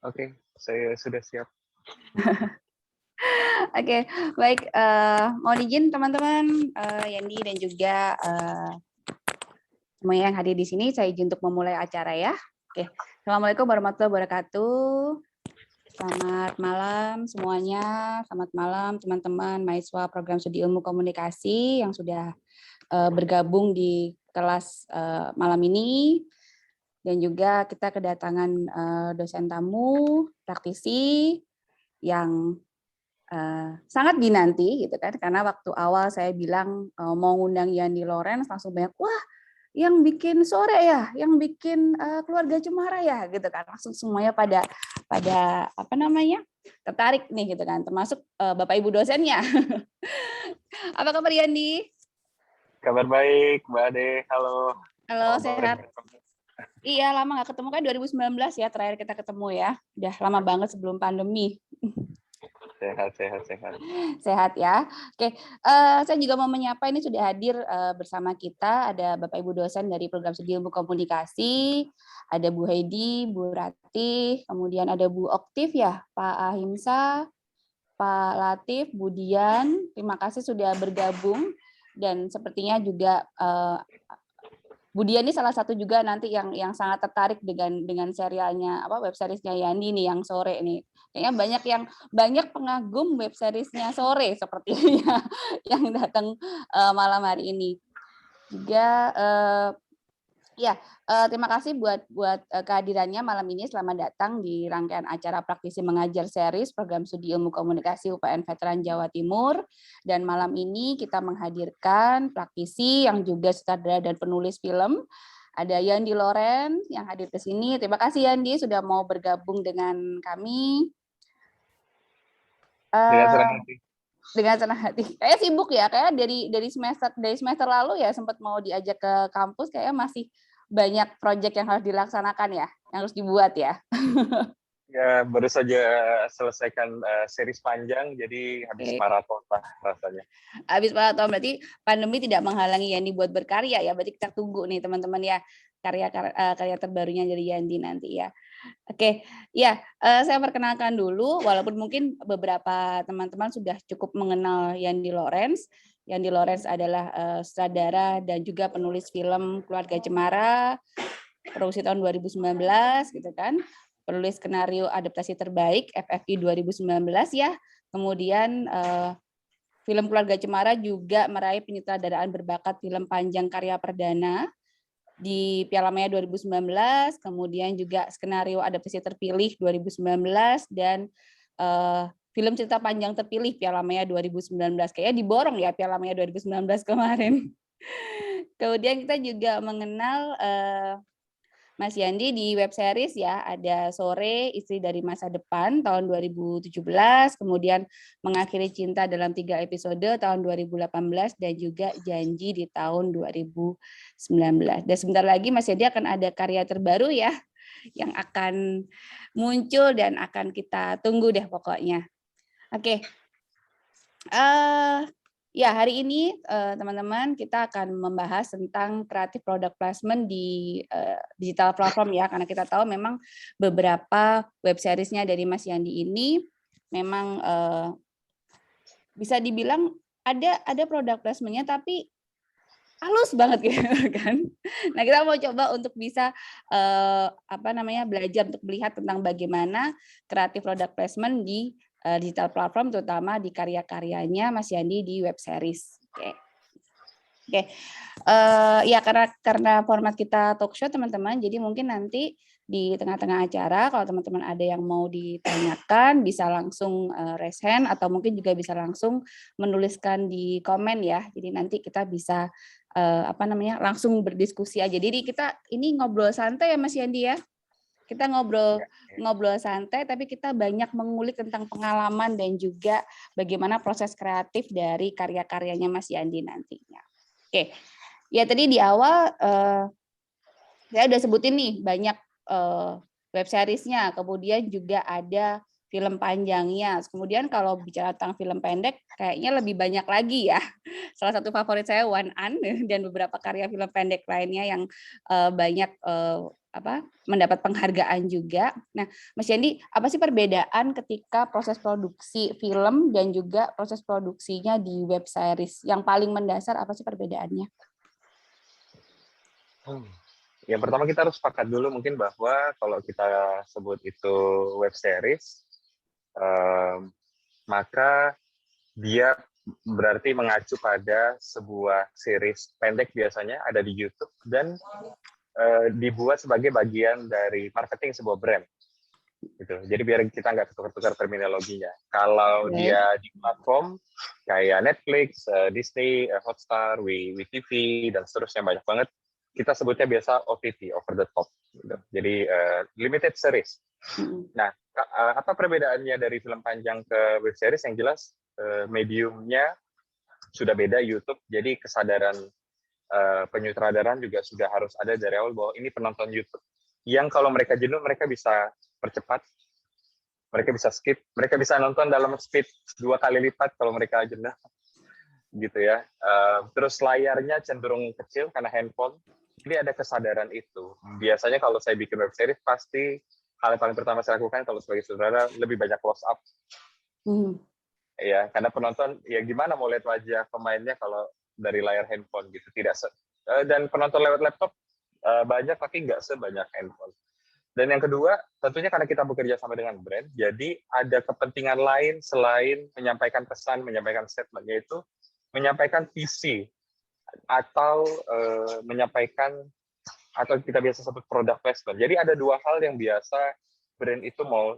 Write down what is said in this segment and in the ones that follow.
Oke, saya sudah siap. Oke, baik. Mohon izin teman-teman, Yandi dan juga semua yang hadir di sini, saya izin untuk memulai acara ya. Oke, Assalamualaikum warahmatullahi wabarakatuh. Selamat malam semuanya, selamat malam teman-teman mahasiswa program studi ilmu komunikasi yang sudah bergabung di kelas malam ini. Dan juga kita kedatangan dosen tamu, praktisi yang sangat dinanti gitu kan, karena waktu awal saya bilang mau ngundang Yandi Lorenz langsung banyak, wah yang bikin sore ya, yang bikin keluarga Cemara ya gitu kan, langsung semuanya pada apa namanya tertarik nih gitu kan, termasuk Bapak Ibu dosennya. Apa kabar Yandi? Kabar baik, Mbak Ade. Halo. Halo, sehat. Iya, lama nggak ketemu kan 2019 ya terakhir kita ketemu ya. Udah lama banget sebelum pandemi. Sehat. Sehat ya. Oke, saya juga mau menyapa ini sudah hadir bersama kita ada Bapak Ibu dosen dari program studi ilmu komunikasi, ada Bu Heidi, Bu Ratih, kemudian ada Bu Oktif ya, Pak Ahimsa, Pak Latif, Bu Dian. Terima kasih sudah bergabung dan sepertinya juga Bu Dian ini salah satu juga nanti yang sangat tertarik dengan serialnya web seriesnya Yani nih yang sore nih. Kayaknya banyak pengagum web seriesnya sore sepertinya yang datang malam hari ini. Juga terima kasih buat kehadirannya malam ini. Selamat datang di rangkaian acara praktisi mengajar series program studi ilmu komunikasi UPN Veteran Jawa Timur. Dan malam ini kita menghadirkan praktisi yang juga sutradara dan penulis film. Ada Yandi Lorenz yang hadir ke sini. Terima kasih Yandi sudah mau bergabung dengan kami. Dengan senang hati. Dengan senang hati. Kayak sibuk ya, kayak dari semester lalu ya sempat mau diajak ke kampus, kayaknya masih banyak proyek yang harus dilaksanakan ya, yang harus dibuat ya. Ya, baru saja selesaikan series panjang, jadi habis maraton lah rasanya. Habis maraton, berarti pandemi tidak menghalangi Yandi buat berkarya ya, berarti kita tunggu nih teman-teman ya, karya terbarunya dari Yandi nanti ya. Oke, ya saya perkenalkan dulu, walaupun mungkin beberapa teman-teman sudah cukup mengenal Yandi Lorenz. Yandi Lorenz adalah sutradara dan juga penulis film Keluarga Cemara, produksi tahun 2019 gitu kan. Penulis skenario adaptasi terbaik FFI 2019 ya. Kemudian film Keluarga Cemara juga meraih penyutradaraan berbakat film panjang karya perdana di Piala Maya 2019, kemudian juga skenario adaptasi terpilih 2019 dan film cerita panjang terpilih Piala Maya 2019. Kayaknya diborong ya Piala Maya 2019 kemarin. Kemudian kita juga mengenal Mas Yandi di web series ya, ada Sore, Istri dari Masa Depan tahun 2017, kemudian Mengakhiri Cinta dalam 3 episode tahun 2018, dan juga Janji di tahun 2019. Dan sebentar lagi Mas Yandi akan ada karya terbaru ya, yang akan muncul dan akan kita tunggu deh pokoknya. Oke. Ya, hari ini teman-teman kita akan membahas tentang creative product placement di digital platform ya, karena kita tahu memang beberapa web seriesnya dari Mas Yandi ini memang bisa dibilang ada product placement-nya tapi halus banget gitu kan. Nah, kita mau coba untuk bisa belajar untuk melihat tentang bagaimana creative product placement di digital platform, terutama di karya-karyanya Mas Yandi di web series. Oke. Ya karena format kita talk show teman-teman, jadi mungkin nanti di tengah-tengah acara kalau teman-teman ada yang mau ditanyakan bisa langsung raise hand atau mungkin juga bisa langsung menuliskan di komen ya. Jadi nanti kita bisa langsung berdiskusi aja. Jadi kita ini ngobrol santai ya Mas Yandi ya. Kita ngobrol santai, tapi kita banyak mengulik tentang pengalaman dan juga bagaimana proses kreatif dari karya-karyanya Mas Yandi nantinya. Oke, ya tadi di awal saya udah sebutin nih banyak web seriesnya, kemudian juga ada film panjangnya. Kemudian kalau bicara tentang film pendek, kayaknya lebih banyak lagi ya. Salah satu favorit saya One An dan beberapa karya film pendek lainnya yang banyak mendapat penghargaan juga. Nah, Mas Yandi, apa sih perbedaan ketika proses produksi film dan juga proses produksinya di web series? Yang paling mendasar apa sih perbedaannya? Yang pertama kita harus sepakat dulu mungkin bahwa kalau kita sebut itu web series, maka dia berarti mengacu pada sebuah series pendek biasanya ada di YouTube dan dibuat sebagai bagian dari marketing sebuah brand. Gitu. Jadi biar kita nggak tukar-tukar terminologinya. Kalau dia di platform kayak Netflix, Disney, Hotstar, WeTV, dan seterusnya banyak banget, kita sebutnya biasa OTT, over the top. Gitu. Jadi limited series. Nah, apa perbedaannya dari film panjang ke web series? Yang jelas mediumnya sudah beda YouTube, jadi kesadaran penyutradaran juga sudah harus ada dari awal bahwa ini penonton YouTube. Yang kalau mereka jenuh, mereka bisa percepat, mereka bisa skip, mereka bisa nonton dalam speed 2 kali lipat kalau mereka jenuh, gitu ya. Terus layarnya cenderung kecil karena handphone. Jadi ada kesadaran itu. Biasanya kalau saya bikin web series, pasti hal yang paling pertama saya lakukan kalau sebagai sutradara lebih banyak close up. Ya, karena penonton ya gimana mau lihat wajah pemainnya kalau dari layar handphone gitu. Dan penonton lewat laptop banyak tapi nggak sebanyak handphone. Dan yang kedua, tentunya karena kita bekerja sama dengan brand, jadi ada kepentingan lain selain menyampaikan pesan, menyampaikan statement, yaitu menyampaikan visi atau menyampaikan atau kita biasa sebut product placement. Jadi ada 2 hal yang biasa brand itu mau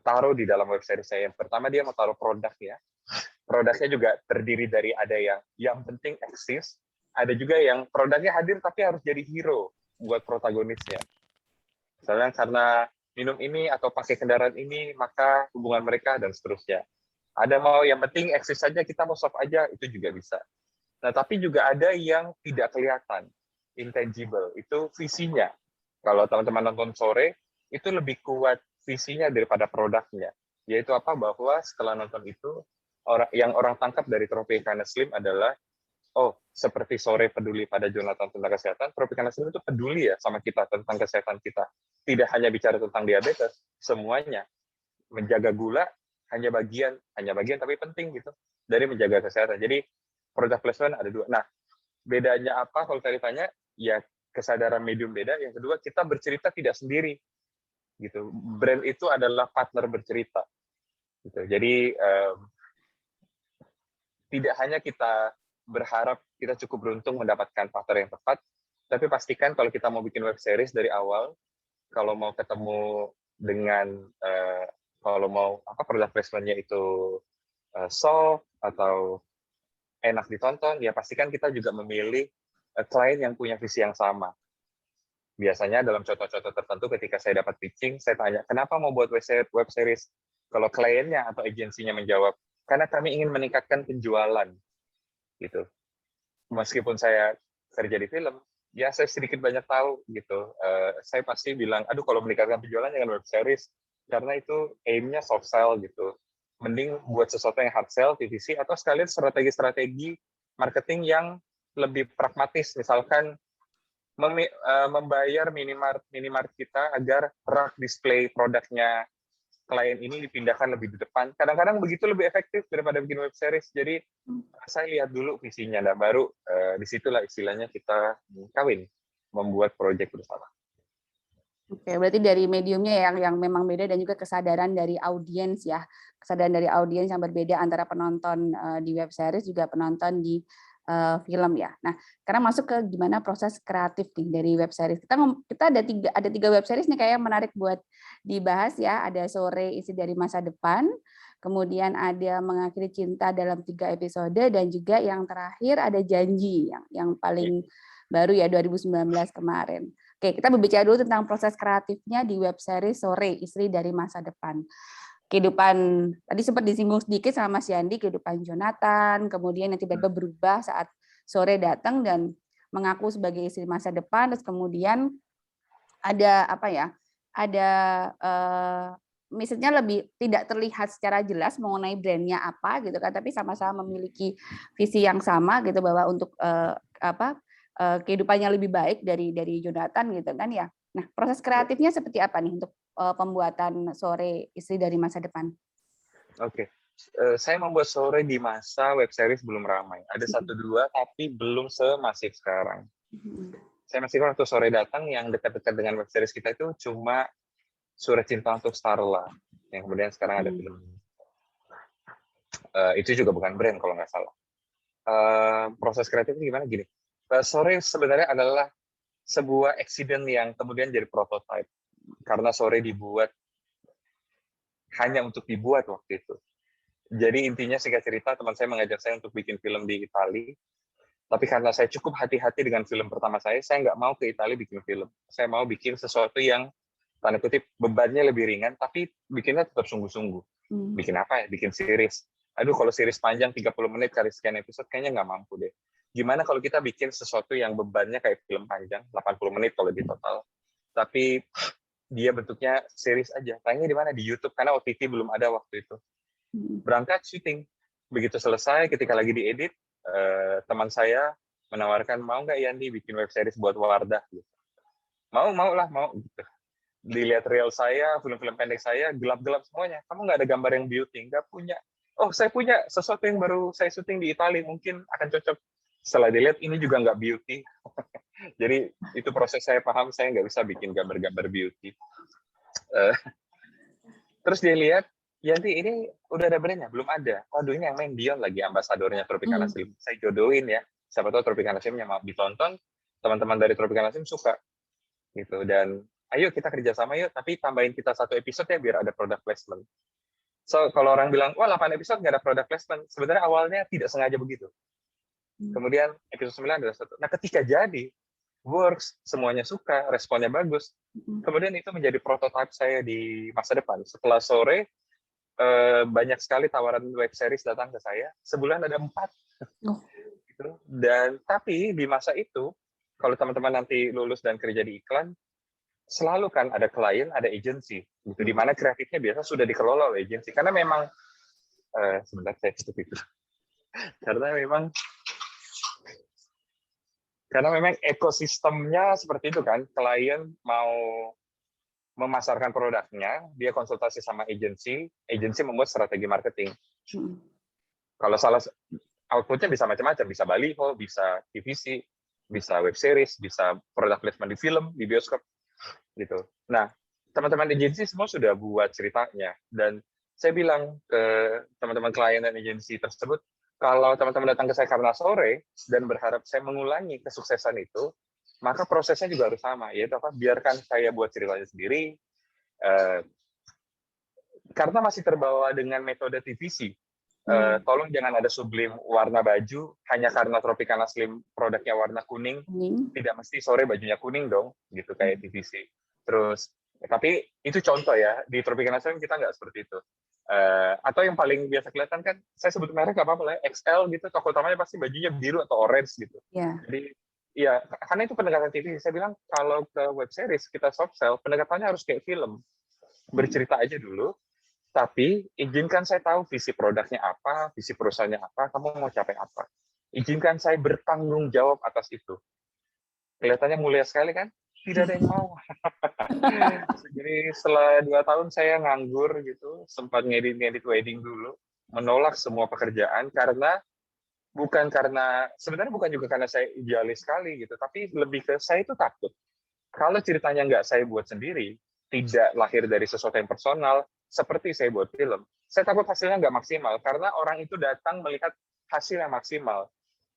taruh di dalam web series saya. Yang pertama dia mau taruh produknya. Produknya juga terdiri dari ada yang penting eksis, ada juga yang produknya hadir tapi harus jadi hero buat protagonisnya. Misalnya karena minum ini atau pakai kendaraan ini, maka hubungan mereka dan seterusnya. Ada mau yang penting eksis saja, kita mau soft aja, itu juga bisa. Nah, tapi juga ada yang tidak kelihatan, intangible, itu visinya. Kalau teman-teman nonton sore, itu lebih kuat visinya daripada produknya. Yaitu apa? Bahwa setelah nonton itu, yang orang tangkap dari Tropicana Slim adalah, oh, seperti sore peduli pada Jonathan tentang kesehatan, Tropicana Slim itu peduli ya sama kita tentang kesehatan kita. Tidak hanya bicara tentang diabetes, semuanya. Menjaga gula hanya bagian tapi penting gitu dari menjaga kesehatan. Jadi product placement ada 2. Nah, bedanya apa kalau tadi tanya? Ya kesadaran medium beda. Yang kedua, kita bercerita tidak sendiri. Gitu. Brand itu adalah partner bercerita. Gitu. Jadi tidak hanya kita berharap kita cukup beruntung mendapatkan partner yang tepat, tapi pastikan kalau kita mau bikin web series dari awal, kalau mau ketemu dengan kalau mau product placement-nya itu soft atau enak ditonton, ya pastikan kita juga memilih klien yang punya visi yang sama. Biasanya dalam contoh-contoh tertentu ketika saya dapat pitching, saya tanya, kenapa mau buat web series? Kalau kliennya atau agensinya menjawab, karena kami ingin meningkatkan penjualan. Gitu. Meskipun saya kerja di film, ya saya sedikit banyak tahu gitu. Saya pasti bilang, aduh kalau meningkatkan penjualan jangan web series, karena itu aim-nya soft sell gitu. Mending buat sesuatu yang hard sell, TVC, atau sekalian strategi-strategi marketing yang lebih pragmatis. Misalkan membayar minimart kita agar rak display produknya klien ini dipindahkan lebih di depan. Kadang-kadang begitu lebih efektif daripada bikin web series. Jadi saya lihat dulu visinya, dan baru disitulah istilahnya kita kawin, membuat proyek bersama. Oke, berarti dari mediumnya yang memang beda dan juga kesadaran dari audiens ya, kesadaran dari audiens yang berbeda antara penonton di web series juga penonton di film ya. Nah, sekarang masuk ke gimana proses kreatif nih dari web series. Kita ada tiga web series nih kayak menarik buat dibahas ya. Ada Sore Isi dari Masa Depan, kemudian ada Mengakhiri Cinta dalam 3 episode, dan juga yang terakhir ada Janji yang paling baru ya 2019 kemarin. Oke, kita berbicara dulu tentang proses kreatifnya di web series Sore Istri dari Masa Depan. Kehidupan, tadi sempat disinggung sedikit sama Mas Yandi, kehidupan Jonathan, kemudian yang tiba-tiba berubah saat Sore datang dan mengaku sebagai istri masa depan, terus kemudian ada apa ya? Ada misalnya lebih tidak terlihat secara jelas mengenai brandnya apa gitu kan, tapi sama-sama memiliki visi yang sama gitu bahwa untuk kehidupannya lebih baik dari Jonathan gitu kan ya. Nah, proses kreatifnya seperti apa nih untuk pembuatan Sore Istri dari Masa Depan? Oke. Saya membuat Sore di masa web series belum ramai. Ada 1-2 tapi belum semasif sekarang. Saya masih waktu Sore datang yang dekat-dekat dengan web series kita itu cuma Surat Cinta untuk Starla, yang kemudian sekarang ada film. Itu juga bukan brand kalau nggak salah. Proses kreatifnya gimana? Gini, Sore sebenarnya adalah sebuah accident yang kemudian jadi prototype. Karena Sore dibuat hanya untuk dibuat waktu itu. Jadi intinya singkat cerita, teman saya mengajak saya untuk bikin film di Italia. Tapi karena saya cukup hati-hati dengan film pertama saya nggak mau ke Italia bikin film. Saya mau bikin sesuatu yang tanda kutip bebannya lebih ringan, tapi bikinnya tetap sungguh-sungguh. Bikin apa ya? Bikin series. Aduh, kalau series panjang 30 menit kali sekian episode, kayaknya nggak mampu deh. Gimana kalau kita bikin sesuatu yang bebannya kayak film panjang, 80 menit kalau di total. Tapi dia bentuknya series aja. Tayangnya di mana? Di YouTube, karena OTT belum ada waktu itu. Berangkat syuting. Begitu selesai, ketika lagi diedit, teman saya menawarkan, mau nggak Yandi bikin web series buat Wardah? Gitu. Mau gitu. Dilihat reel saya, film-film pendek saya, gelap-gelap semuanya. Kamu nggak ada gambar yang beauty? Nggak punya. Oh, saya punya sesuatu yang baru saya syuting di Italia, mungkin akan cocok. Setelah dilihat, ini juga nggak beauty. Jadi, itu proses saya paham, saya nggak bisa bikin gambar-gambar beauty. Terus dia lihat, Yanti, ini udah ada brandnya? Belum ada. Waduh, ini yang main Dion lagi, ambasadornya Tropicana Slim. Saya jodohin ya. Siapa tahu Tropicana Slimnya mau ditonton, teman-teman dari Tropicana Slim suka. Gitu. Dan ayo kita kerjasama yuk, tapi tambahin kita 1 episode ya biar ada product placement. So, kalau orang bilang, wah 8 episode nggak ada product placement, sebenarnya awalnya tidak sengaja begitu. Kemudian episode 9 ada 1. Nah, ketika jadi, works, semuanya suka, responnya bagus, kemudian itu menjadi prototype saya di masa depan. Setelah Sore, banyak sekali tawaran web series datang ke saya, sebulan ada 4. Dan tapi di masa itu, kalau teman-teman nanti lulus dan kerja di iklan, selalu kan ada klien, ada agensi, gitu. Di mana kreatifnya biasa sudah dikelola oleh agensi. Karena memang, sebentar saya tutup itu. Karena memang ekosistemnya seperti itu kan, klien mau memasarkan produknya, dia konsultasi sama agensi membuat strategi marketing. Kalau salah, outputnya bisa macam-macam, bisa baliho, bisa TVC, bisa web series, bisa product placement di film, di bioskop, gitu. Nah, teman-teman agensi semua sudah buat ceritanya, dan saya bilang ke teman-teman klien dan agensi tersebut, kalau teman-teman datang ke saya karena Sore dan berharap saya mengulangi kesuksesan itu, maka prosesnya juga harus sama, yaitu apa? Biarkan saya buat ceritanya sendiri, karena masih terbawa dengan metode TVC. Tolong jangan ada sublim warna baju hanya karena Tropicana Slim produknya warna kuning. Tidak mesti Sore bajunya kuning dong, gitu kayak TVC. Terus, tapi itu contoh ya, di Tropicana Slim kita nggak seperti itu. Atau yang paling biasa kelihatan kan, saya sebut merek nggak apa-apa lah, XL gitu, tokoh utamanya pasti bajunya biru atau orange gitu. Jadi, iya, karena itu pendekatan TV. Saya bilang kalau ke web series kita soft sell, pendekatannya harus kayak film, bercerita aja dulu. Tapi izinkan saya tahu visi produknya apa, visi perusahaannya apa, kamu mau capai apa. Izinkan saya bertanggung jawab atas itu. Kelihatannya mulia sekali kan? Tidak ada yang mau. Jadi setelah 2 tahun saya nganggur gitu, sempat ngedit wedding dulu, menolak semua pekerjaan sebenarnya bukan juga karena saya idealis sekali gitu, tapi lebih ke saya itu takut. Kalau ceritanya nggak saya buat sendiri, tidak lahir dari sesuatu yang personal, seperti saya buat film, saya takut hasilnya nggak maksimal, karena orang itu datang melihat hasil yang maksimal.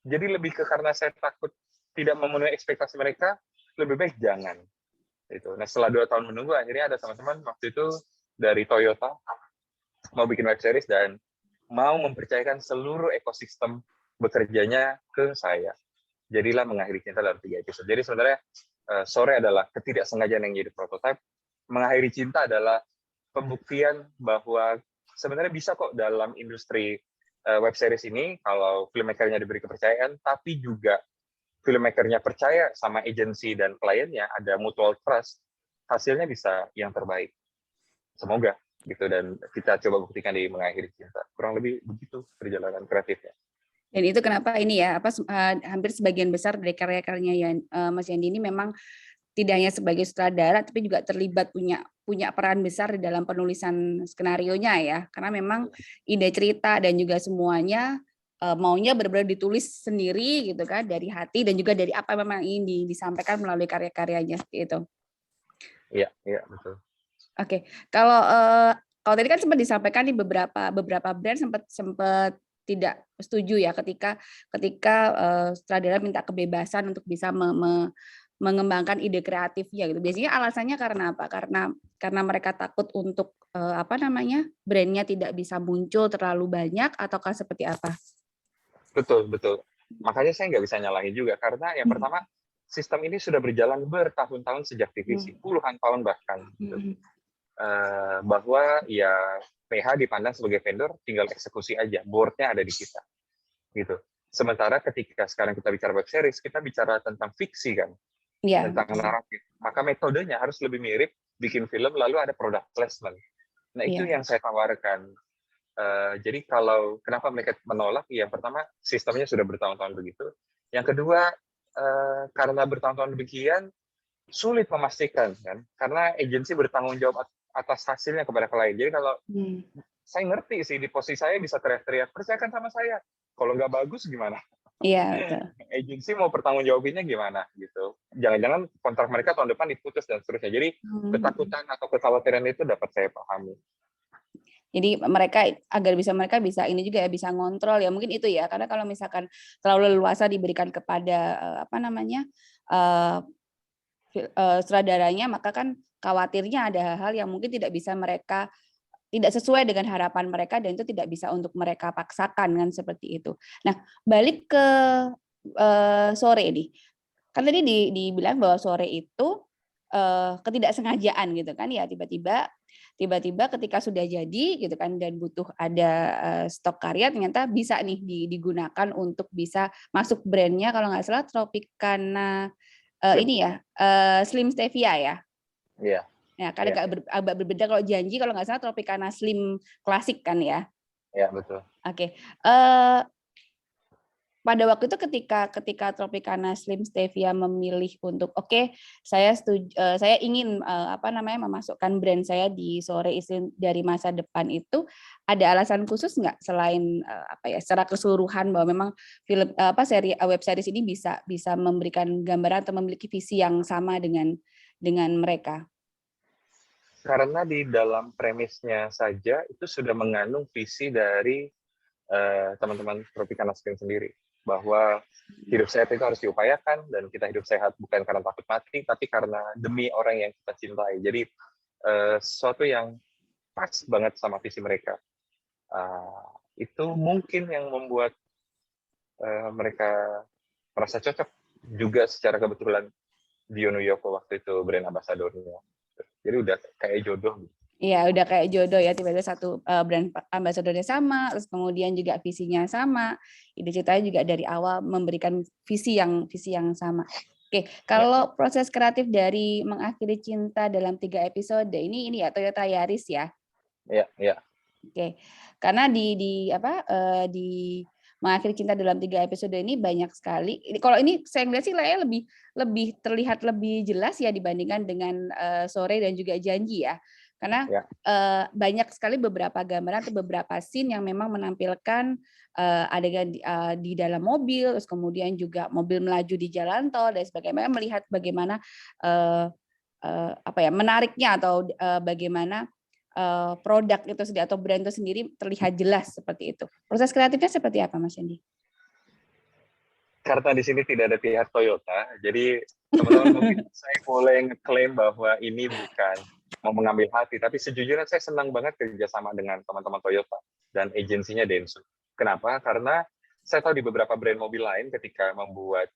Jadi lebih ke karena saya takut tidak memenuhi ekspektasi mereka, lebih baik jangan. Itu. Nah, setelah 2 tahun menunggu, akhirnya ada teman-teman waktu itu dari Toyota mau bikin web series dan mau mempercayakan seluruh ekosistem bekerjanya ke saya. Jadilah Mengakhiri Cinta dalam 3 episode. Jadi sebenarnya Sore adalah ketidaksengajaan yang jadi prototipe. Mengakhiri Cinta adalah pembuktian bahwa sebenarnya bisa kok dalam industri web series ini, kalau filmmaker-nya diberi kepercayaan, tapi juga filmmaker-nya percaya sama agensi dan kliennya, ada mutual trust, hasilnya bisa yang terbaik. Semoga. gitu, dan kita coba buktikan di Mengakhiri Cinta. Kurang lebih begitu perjalanan kreatifnya. Dan itu kenapa ini ya, hampir sebagian besar dari karya-karyanya Mas Yandi ini memang tidak hanya sebagai sutradara, tapi juga terlibat punya peran besar di dalam penulisan skenarionya ya, karena memang ide cerita dan juga semuanya maunya benar-benar ditulis sendiri gitu kan, dari hati dan juga dari apa yang memang ingin disampaikan melalui karya-karyanya gitu. Iya, betul. Oke, kalau tadi kan sempat disampaikan nih beberapa brand sempat tidak setuju ya ketika sutradara minta kebebasan untuk bisa mengembangkan ide kreatifnya gitu. Biasanya alasannya karena apa? Karena mereka takut untuk brandnya tidak bisa muncul terlalu banyak, ataukah seperti apa? Betul. Makanya saya nggak bisa nyalahin juga, karena yang pertama, sistem ini sudah berjalan bertahun-tahun sejak TVC, puluhan tahun bahkan. Gitu. Bahwa ya PH dipandang sebagai vendor, tinggal eksekusi aja, board-nya ada di kita. Gitu. Sementara ketika sekarang kita bicara web series, kita bicara tentang fiksi kan, tentang naratif. Maka metodenya harus lebih mirip bikin film, lalu ada product placement. Nah itu yang saya tawarkan. Jadi kalau kenapa mereka menolak? Yang pertama, sistemnya sudah bertahun-tahun begitu. Yang kedua, karena bertahun-tahun demikian, sulit memastikan kan, karena agensi bertanggung jawab atas hasilnya kepada klien. Jadi kalau saya ngerti sih, di posisi saya bisa teriak-teriak, percayakan sama saya. Kalau nggak bagus gimana? Iya, betul. Agensi mau pertanggung jawabinnya gimana gitu. Jangan-jangan kontrak mereka tahun depan diputus dan seterusnya. Jadi ketakutan atau kekhawatiran itu dapat saya pahami. Jadi mereka bisa ini juga ya, bisa ngontrol ya, mungkin itu ya, karena kalau misalkan terlalu leluasa diberikan kepada sutradaranya, maka kan khawatirnya ada hal-hal yang mungkin tidak sesuai dengan harapan mereka, dan itu tidak bisa untuk mereka paksakan kan, seperti itu. Nah, balik ke Sore ini, kan tadi dibilang bahwa Sore itu ketidaksengajaan gitu kan ya, tiba-tiba ketika sudah jadi gitu kan, dan butuh ada stok karya, ternyata bisa nih digunakan untuk bisa masuk brandnya, kalau nggak salah Tropicana ini ya, Slim Stevia ya. Iya. Ya, kan agak berbeda. Kalau Janji kalau nggak salah Tropicana Slim klasik kan ya. Iya, betul. Oke. Pada waktu itu ketika Tropicana Slim Stevia memilih untuk saya ingin memasukkan brand saya di Sore Istri dari Masa Depan, itu ada alasan khusus nggak selain secara keseluruhan bahwa memang film seri web series ini bisa memberikan gambaran atau memiliki visi yang sama dengan mereka? Karena di dalam premisnya saja itu sudah mengandung visi dari teman-teman Tropicana Slim sendiri, bahwa hidup sehat itu harus diupayakan, dan kita hidup sehat bukan karena takut mati, tapi karena demi orang yang kita cintai. Jadi sesuatu yang pas banget sama visi mereka. Itu mungkin yang membuat mereka merasa cocok. Juga secara kebetulan Diono Yoko waktu itu brand ambassador-nya. Jadi udah kayak jodoh. Iya, udah kayak jodoh ya, tiba-tiba satu brand ambassador-nya sama, terus kemudian juga visinya sama, ide ceritanya juga dari awal memberikan visi yang sama. Oke, kalau proses kreatif dari Mengakhiri Cinta dalam 3 episode ini ya Toyota Yaris ya. Iya. Oke, karena di Mengakhiri Cinta dalam 3 episode ini banyak sekali. Kalau ini saya ngeliat sih lebih terlihat lebih jelas ya dibandingkan dengan Sore dan juga Janji ya. Karena banyak sekali beberapa gambaran atau beberapa scene yang memang menampilkan adegan di dalam mobil, terus kemudian juga mobil melaju di jalan tol dan sebagainya, melihat bagaimana menariknya atau bagaimana produk itu sendiri atau brand itu sendiri terlihat jelas seperti itu. Proses kreatifnya seperti apa, Mas Yandi? Karena di sini tidak ada pihak Toyota, jadi teman-teman mungkin saya boleh ngeklaim bahwa ini bukan mau mengambil hati, tapi sejujurnya saya senang banget kerjasama dengan teman-teman Toyota dan agensinya Densu. Kenapa? Karena saya tahu di beberapa brand mobil lain ketika membuat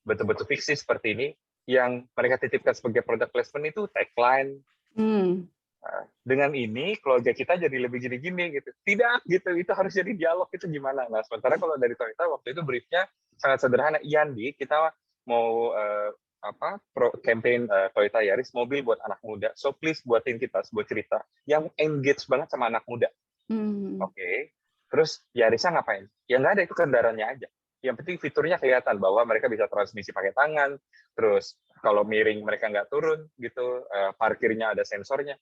betul-betul fiksi seperti ini, yang mereka titipkan sebagai product placement itu tagline. Dengan ini keluarga kita jadi lebih gini-gini gitu. Tidak gitu, itu harus jadi dialog, itu gimana. Nah, sementara kalau dari Toyota waktu itu briefnya sangat sederhana. Yandi, kita mau campaign Toyota Yaris, mobil buat anak muda. So please buatin kita sebuah cerita yang engage banget sama anak muda. Oke. Terus Yarisnya ngapain? Ya nggak ada, itu kendaraannya aja. Yang penting fiturnya kelihatan bahwa mereka bisa transmisi pakai tangan. Terus kalau miring mereka nggak turun gitu. Parkirnya ada sensornya.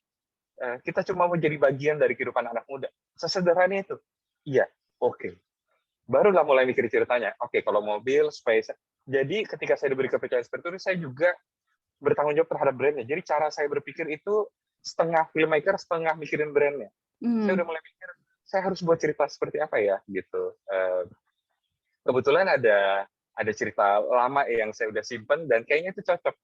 Kita cuma mau jadi bagian dari kehidupan anak muda. Sesederhana itu. Iya, oke. Barulah mulai mikir ceritanya. Oke, kalau mobil, space. Jadi ketika saya diberi kepercayaan seperti itu, saya juga bertanggung jawab terhadap brandnya. Jadi cara saya berpikir itu setengah filmmaker, setengah mikirin brandnya. Saya udah mulai mikir, saya harus buat cerita seperti apa ya, gitu. Kebetulan ada cerita lama yang saya udah simpen dan kayaknya itu cocok,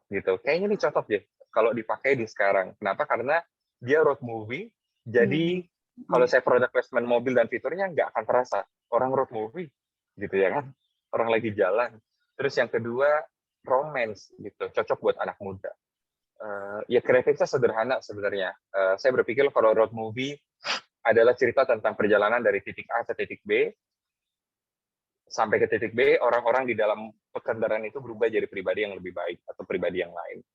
gitu. Kayaknya ini cocok deh kalau dipakai di sekarang. Kenapa? Karena dia road movie. Jadi kalau saya product placement mobil dan fiturnya nggak akan terasa orang road movie, gitu ya kan? Orang lagi jalan. Terus yang kedua, romance gitu, cocok buat anak muda. Ya kreatifnya sederhana sebenarnya. Saya berpikir kalau road movie adalah cerita tentang perjalanan dari titik A ke titik B, sampai ke titik B, orang-orang di dalam kendaraan itu berubah jadi pribadi yang lebih baik atau pribadi yang lain.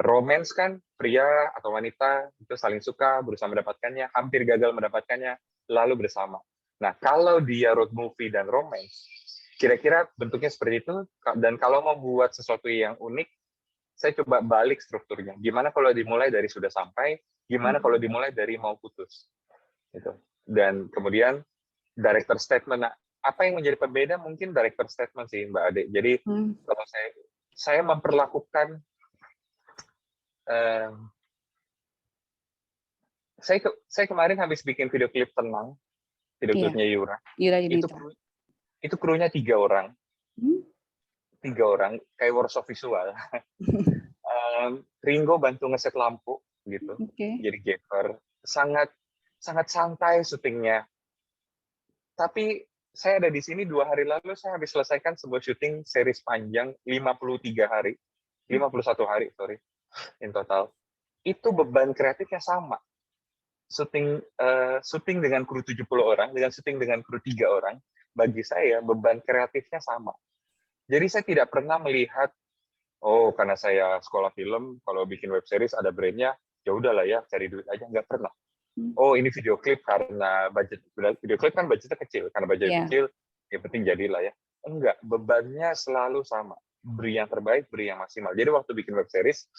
Romance kan, pria atau wanita itu saling suka, berusaha mendapatkannya, hampir gagal mendapatkannya, lalu bersama. Nah, kalau dia road movie dan romance, kira-kira bentuknya seperti itu, dan kalau mau buat sesuatu yang unik, saya coba balik strukturnya. Gimana kalau dimulai dari sudah sampai, gimana kalau dimulai dari mau putus. Gitu. Dan kemudian, director statement. Nah, apa yang menjadi pembeda mungkin director statement sih, Mbak Ade. Jadi, kalau saya memperlakukan, saya kemarin habis bikin video klip tenang, video klipnya Yura. Itu krunya 3 orang. 3 orang, kayak workshop visual. Ringo bantu ngeset lampu, gitu. Jadi gaffer. Sangat santai syutingnya. Tapi saya ada di sini 2 hari lalu, saya habis selesaikan sebuah syuting series panjang 53 hari. 51 hari, sorry, in total. Itu beban kreatifnya sama. Syuting dengan kru 70 orang, dengan syuting dengan kru 3 orang, bagi saya beban kreatifnya sama. Jadi saya tidak pernah melihat, oh karena saya sekolah film, kalau bikin web series ada brandnya, ya udahlah ya, cari duit aja. Nggak pernah. Oh ini video klip karena budget, video klip kan budgetnya kecil, karena budgetnya kecil, yang penting jadilah ya. Enggak, bebannya selalu sama. Beri yang terbaik, beri yang maksimal. Jadi waktu bikin web series,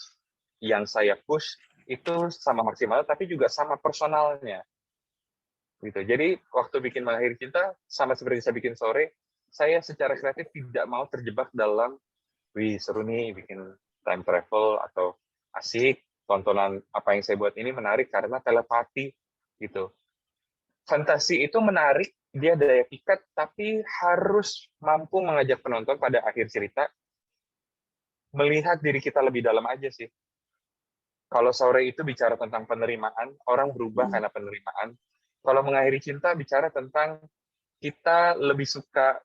yang saya push itu sama maksimal, tapi juga sama personalnya. Gitu. Jadi waktu bikin Mengakhiri Cinta, sama seperti saya bikin Sore, saya secara kreatif tidak mau terjebak dalam, wih seru nih bikin time travel atau asik, tontonan apa yang saya buat ini menarik karena telepati gitu. Fantasi itu menarik, dia daya pikat, tapi harus mampu mengajak penonton pada akhir cerita melihat diri kita lebih dalam aja sih. Kalau Sore itu bicara tentang penerimaan, orang berubah karena penerimaan. Kalau Mengakhiri Cinta bicara tentang kita lebih suka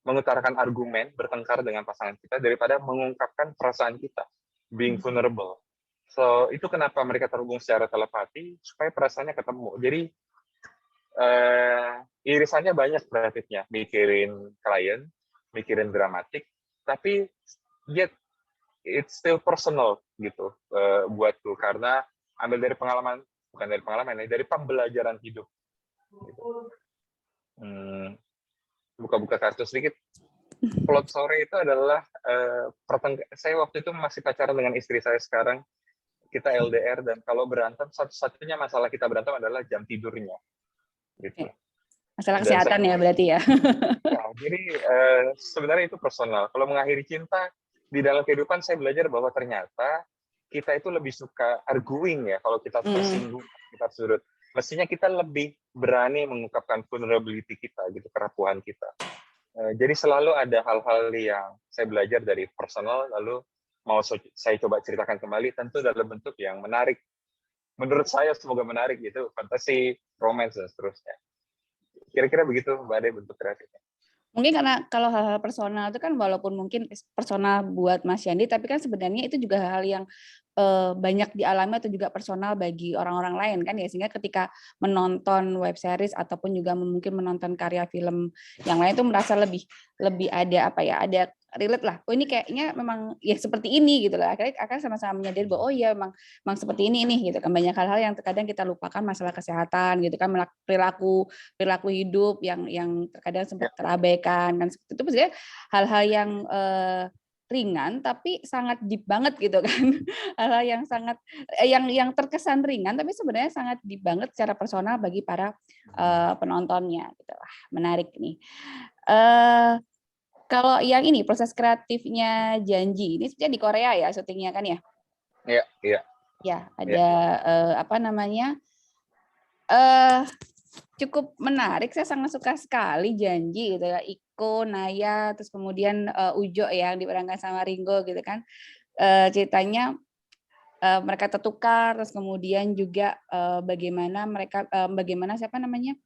mengutarakan argumen, bertengkar dengan pasangan kita, daripada mengungkapkan perasaan kita, being vulnerable. So, itu kenapa mereka terhubung secara telepati, supaya perasaannya ketemu. Jadi, irisannya banyak kreatifnya, mikirin klien, mikirin dramatik, tapi yet it's still personal gitu buatku, karena ambil dari pengalaman, bukan dari pengalaman, dari pembelajaran hidup. Gitu. Buka-buka kartu sedikit. Plot Sore itu adalah saya waktu itu masih pacaran dengan istri saya sekarang. Kita LDR, dan kalau berantem, satu-satunya masalah kita berantem adalah jam tidurnya. Gitu. Masalah kesehatan ya berarti ya. Jadi sebenarnya itu personal. Kalau Mengakhiri Cinta, di dalam kehidupan saya belajar bahwa ternyata kita itu lebih suka arguing ya. Kalau kita tersinggung, kita surut. Mestinya kita lebih berani mengungkapkan vulnerability kita, gitu, kerapuhan kita. Jadi selalu ada hal-hal yang saya belajar dari personal, lalu mau saya coba ceritakan kembali, tentu dalam bentuk yang menarik. Menurut saya semoga menarik gitu, fantasi, romance, dan seterusnya. Kira-kira begitu, Mbak Ade, bentuk kreatifnya. Mungkin karena kalau hal-hal personal itu kan walaupun mungkin personal buat Mas Yandi, tapi kan sebenarnya itu juga hal yang banyak dialami atau juga personal bagi orang-orang lain kan ya, sehingga ketika menonton web series ataupun juga mungkin menonton karya film yang lain itu merasa lebih ada apa ya, relate lah. Oh ini kayaknya memang ya seperti ini gitu lah. Akhirnya akan sama-sama menyadari bahwa oh iya memang seperti ini nih gitu kan. Banyak hal-hal yang terkadang kita lupakan, masalah kesehatan gitu kan, perilaku hidup yang terkadang sempat terabaikan kan. Itu sebenarnya hal-hal yang ringan tapi sangat deep banget gitu kan. Hal-hal yang sangat yang terkesan ringan tapi sebenarnya sangat deep banget secara personal bagi para penontonnya gitu lah. Menarik nih. Kalau yang ini proses kreatifnya Janji ini sebenarnya di Korea ya syutingnya kan ya? Iya, iya. Ya, ada apa namanya? Cukup menarik. Saya sangat suka sekali Janji gitu ya. Iko, Naya, terus kemudian Ujo yang diperankan sama Ringo gitu kan. Ceritanya mereka tertukar, terus kemudian juga bagaimana siapa namanya?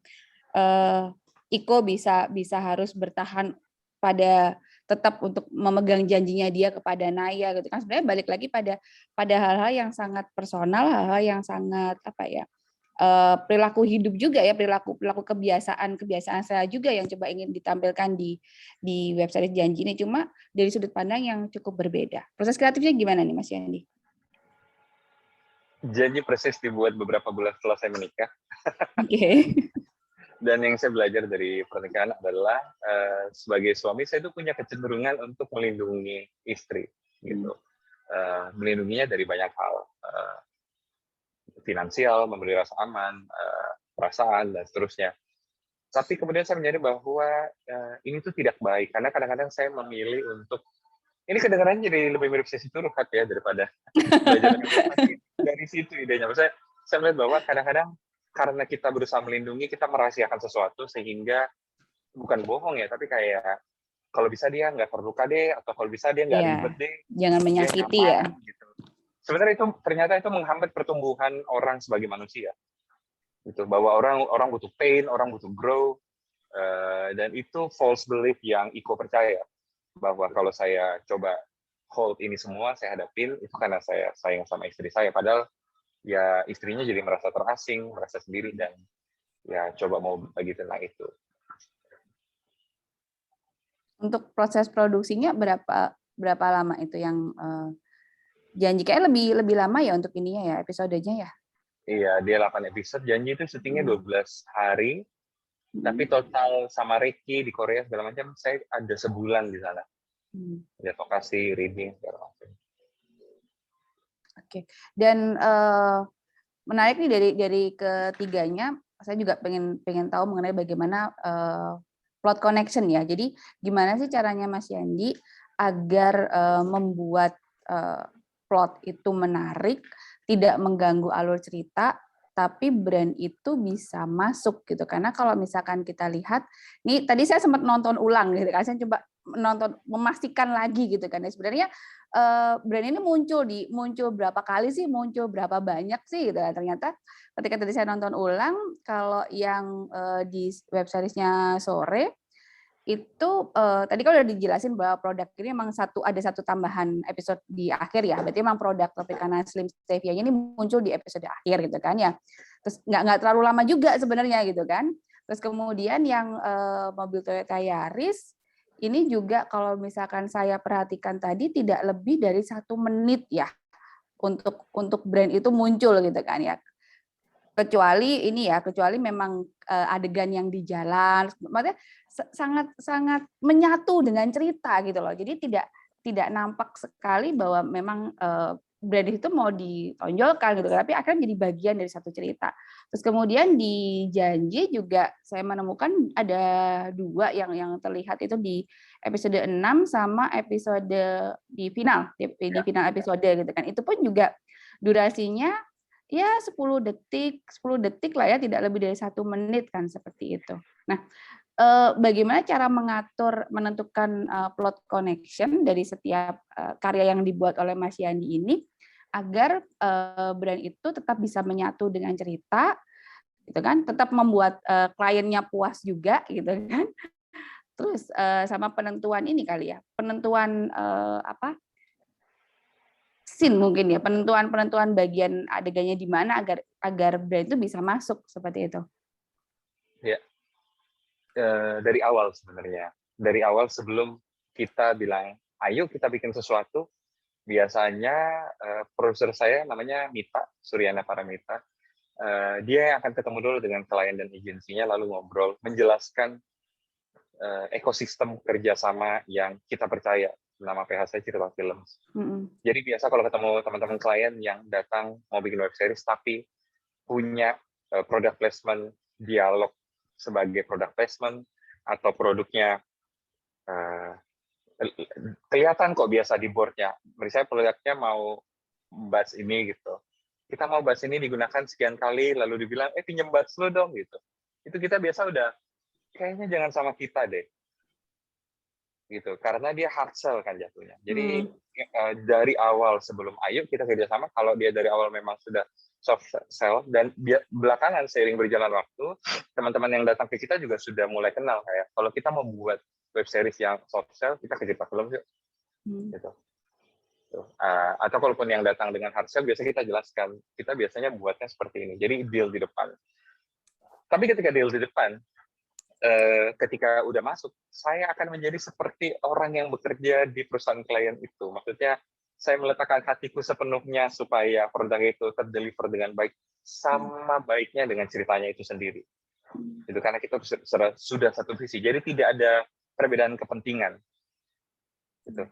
Iko bisa harus bertahan pada tetap untuk memegang janjinya dia kepada Naya gitu kan, sebenarnya balik lagi pada hal-hal yang sangat personal, hal-hal yang sangat apa ya, perilaku hidup juga ya, perilaku kebiasaan saya juga yang coba ingin ditampilkan di web series Janji ini, cuma dari sudut pandang yang cukup berbeda. Proses kreatifnya gimana nih Mas Yandi? Janji persis dibuat beberapa bulan setelah saya menikah. Oke. Dan yang saya belajar dari pernikahan adalah sebagai suami saya itu punya kecenderungan untuk melindungi istri, gitu. Melindunginya dari banyak hal, finansial, memberi rasa aman, perasaan dan seterusnya. Tapi kemudian saya menyadari bahwa ini tuh tidak baik karena kadang-kadang saya memilih untuk ini kedengarannya jadi lebih mirip sesi curhat ya daripada belajar dari situ idenya. Maksudnya saya melihat bahwa kadang-kadang karena kita berusaha melindungi, kita merahasiakan sesuatu sehingga bukan bohong ya, tapi kayak kalau bisa dia nggak terluka deh, atau kalau bisa dia nggak ribet deh. Jangan menyakiti ya. Gitu. Sebenarnya itu ternyata itu menghambat pertumbuhan orang sebagai manusia. Gitu, bahwa orang butuh pain, orang butuh grow, dan itu false belief yang Iko percaya bahwa kalau saya coba hold ini semua, saya hadapin itu karena saya sayang sama istri saya, padahal ya istrinya jadi merasa terasing, merasa sendiri, dan ya coba mau bagi tentang itu. Untuk proses produksinya berapa lama itu yang Janji? Kayak lebih lama ya untuk ininya ya, episodenya ya? Iya, dia 8 episode. Janji itu syutingnya 12 hari, tapi total sama Ricky di Korea segala macam, saya ada sebulan di sana. Ada lokasi, reading, segala macam. Oke. Dan menarik nih dari ketiganya, saya juga pengen tahu mengenai bagaimana plot connection ya. Jadi gimana sih caranya Mas Yandi agar membuat plot itu menarik, tidak mengganggu alur cerita, tapi brand itu bisa masuk gitu. Karena kalau misalkan kita lihat, nih tadi saya sempat nonton ulang gitu kan, saya coba memastikan lagi gitu kan. Sebenarnya brand ini muncul berapa kali sih, muncul berapa banyak sih gitu. Ternyata ketika tadi saya nonton ulang, kalau yang di web seriesnya Sore itu tadi kan udah dijelasin bahwa produk ini memang ada satu tambahan episode di akhir ya, berarti memang produk Tropicana Slim Stevia ini muncul di episode akhir gitu kan ya. Terus nggak terlalu lama juga sebenarnya gitu kan. Terus kemudian yang mobil Toyota Yaris ini juga kalau misalkan saya perhatikan tadi tidak lebih dari 1 menit ya untuk brand itu muncul gitu kan ya. Kecuali memang adegan yang di jalan, maksudnya sangat menyatu dengan cerita gitu loh. Jadi tidak nampak sekali bahwa memang brand itu mau ditonjolkan gitu, tapi akan jadi bagian dari satu cerita. Terus kemudian di Janji juga saya menemukan ada 2 yang terlihat itu di episode 6 sama episode di final episode gitu kan. Itu pun juga durasinya ya 10 detik lah ya, tidak lebih dari 1 menit kan, seperti itu. Nah, bagaimana cara menentukan plot connection dari setiap karya yang dibuat oleh Mas Yandi ini agar brand itu tetap bisa menyatu dengan cerita, gitu kan, tetap membuat kliennya puas juga, gitu kan. Terus sama penentuan ini kali ya, penentuan scene mungkin ya, penentuan bagian adegannya di mana agar brand itu bisa masuk seperti itu. Ya, dari awal sebenarnya, dari awal sebelum kita bilang, ayo kita bikin sesuatu, biasanya produser saya namanya Mita, Suryana Paramita, dia yang akan ketemu dulu dengan klien dan agensinya, lalu ngobrol, menjelaskan ekosistem kerjasama yang kita percaya. Nama PH saya Cerita Film. Jadi biasa kalau ketemu teman-teman klien yang datang mau bikin web series, tapi punya product placement, dialog sebagai product placement, atau produknya kelihatan kok biasa di board-nya. Misalnya produknya mau batch ini gitu. Kita mau batch ini digunakan sekian kali, lalu dibilang, pinjem batch lu dong gitu. Itu kita biasa udah, kayaknya jangan sama kita deh. Gitu, karena dia hard sell kan jatuhnya. Jadi dari awal sebelum ayo kita kerjasama, kalau dia dari awal memang sudah soft sell, dan belakangan seiring berjalan waktu, teman-teman yang datang ke kita juga sudah mulai kenal kayak kalau kita mau buat web series yang soft sell, kita ke Cerita Film yuk. Gitu. Atau kalaupun yang datang dengan hard sell, biasa kita jelaskan, kita biasanya buatnya seperti ini. Jadi deal di depan. Tapi ketika deal di depan, ketika udah masuk, saya akan menjadi seperti orang yang bekerja di perusahaan klien itu. Maksudnya, saya meletakkan hatiku sepenuhnya supaya produk itu terdeliver dengan baik, sama baiknya dengan ceritanya itu sendiri. Itu karena kita sudah satu visi. Jadi tidak ada perbedaan kepentingan. Gitu.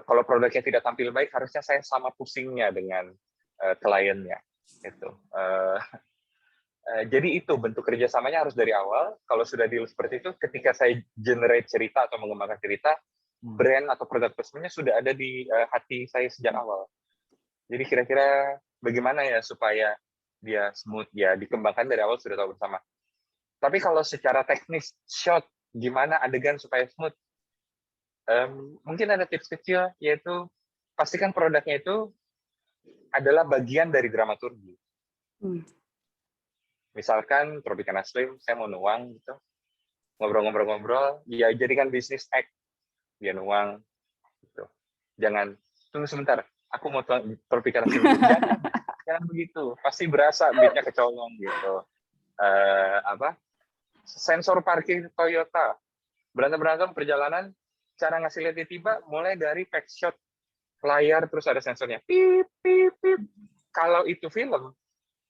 Kalau produknya tidak tampil baik, harusnya saya sama pusingnya dengan kliennya. Gitu. Jadi itu bentuk kerjasamanya harus dari awal. Kalau sudah deal seperti itu, ketika saya generate cerita atau mengembangkan cerita, brand atau produk placement-nya sudah ada di hati saya sejak awal. Jadi kira-kira bagaimana ya supaya dia smooth, ya dikembangkan dari awal sudah tahu bersama. Tapi kalau secara teknis, shot, gimana adegan supaya smooth? Mungkin ada tips kecil, yaitu pastikan produknya itu adalah bagian dari dramaturgi. Misalkan Tropicana Slim, saya mau nuang gitu, ngobrol-ngobrol-ngobrol, ya jadikan bisnis act, dia nuang, gitu. Jangan, tunggu sebentar, aku mau Tropicana Slim, jangan begitu, pasti berasa beatnya kecolong gitu. Sensor parkir Toyota, berantem perjalanan, cara ngasih lihat tiba, mulai dari back shot, layar terus ada sensornya, pip, pip, pip. Kalau itu film,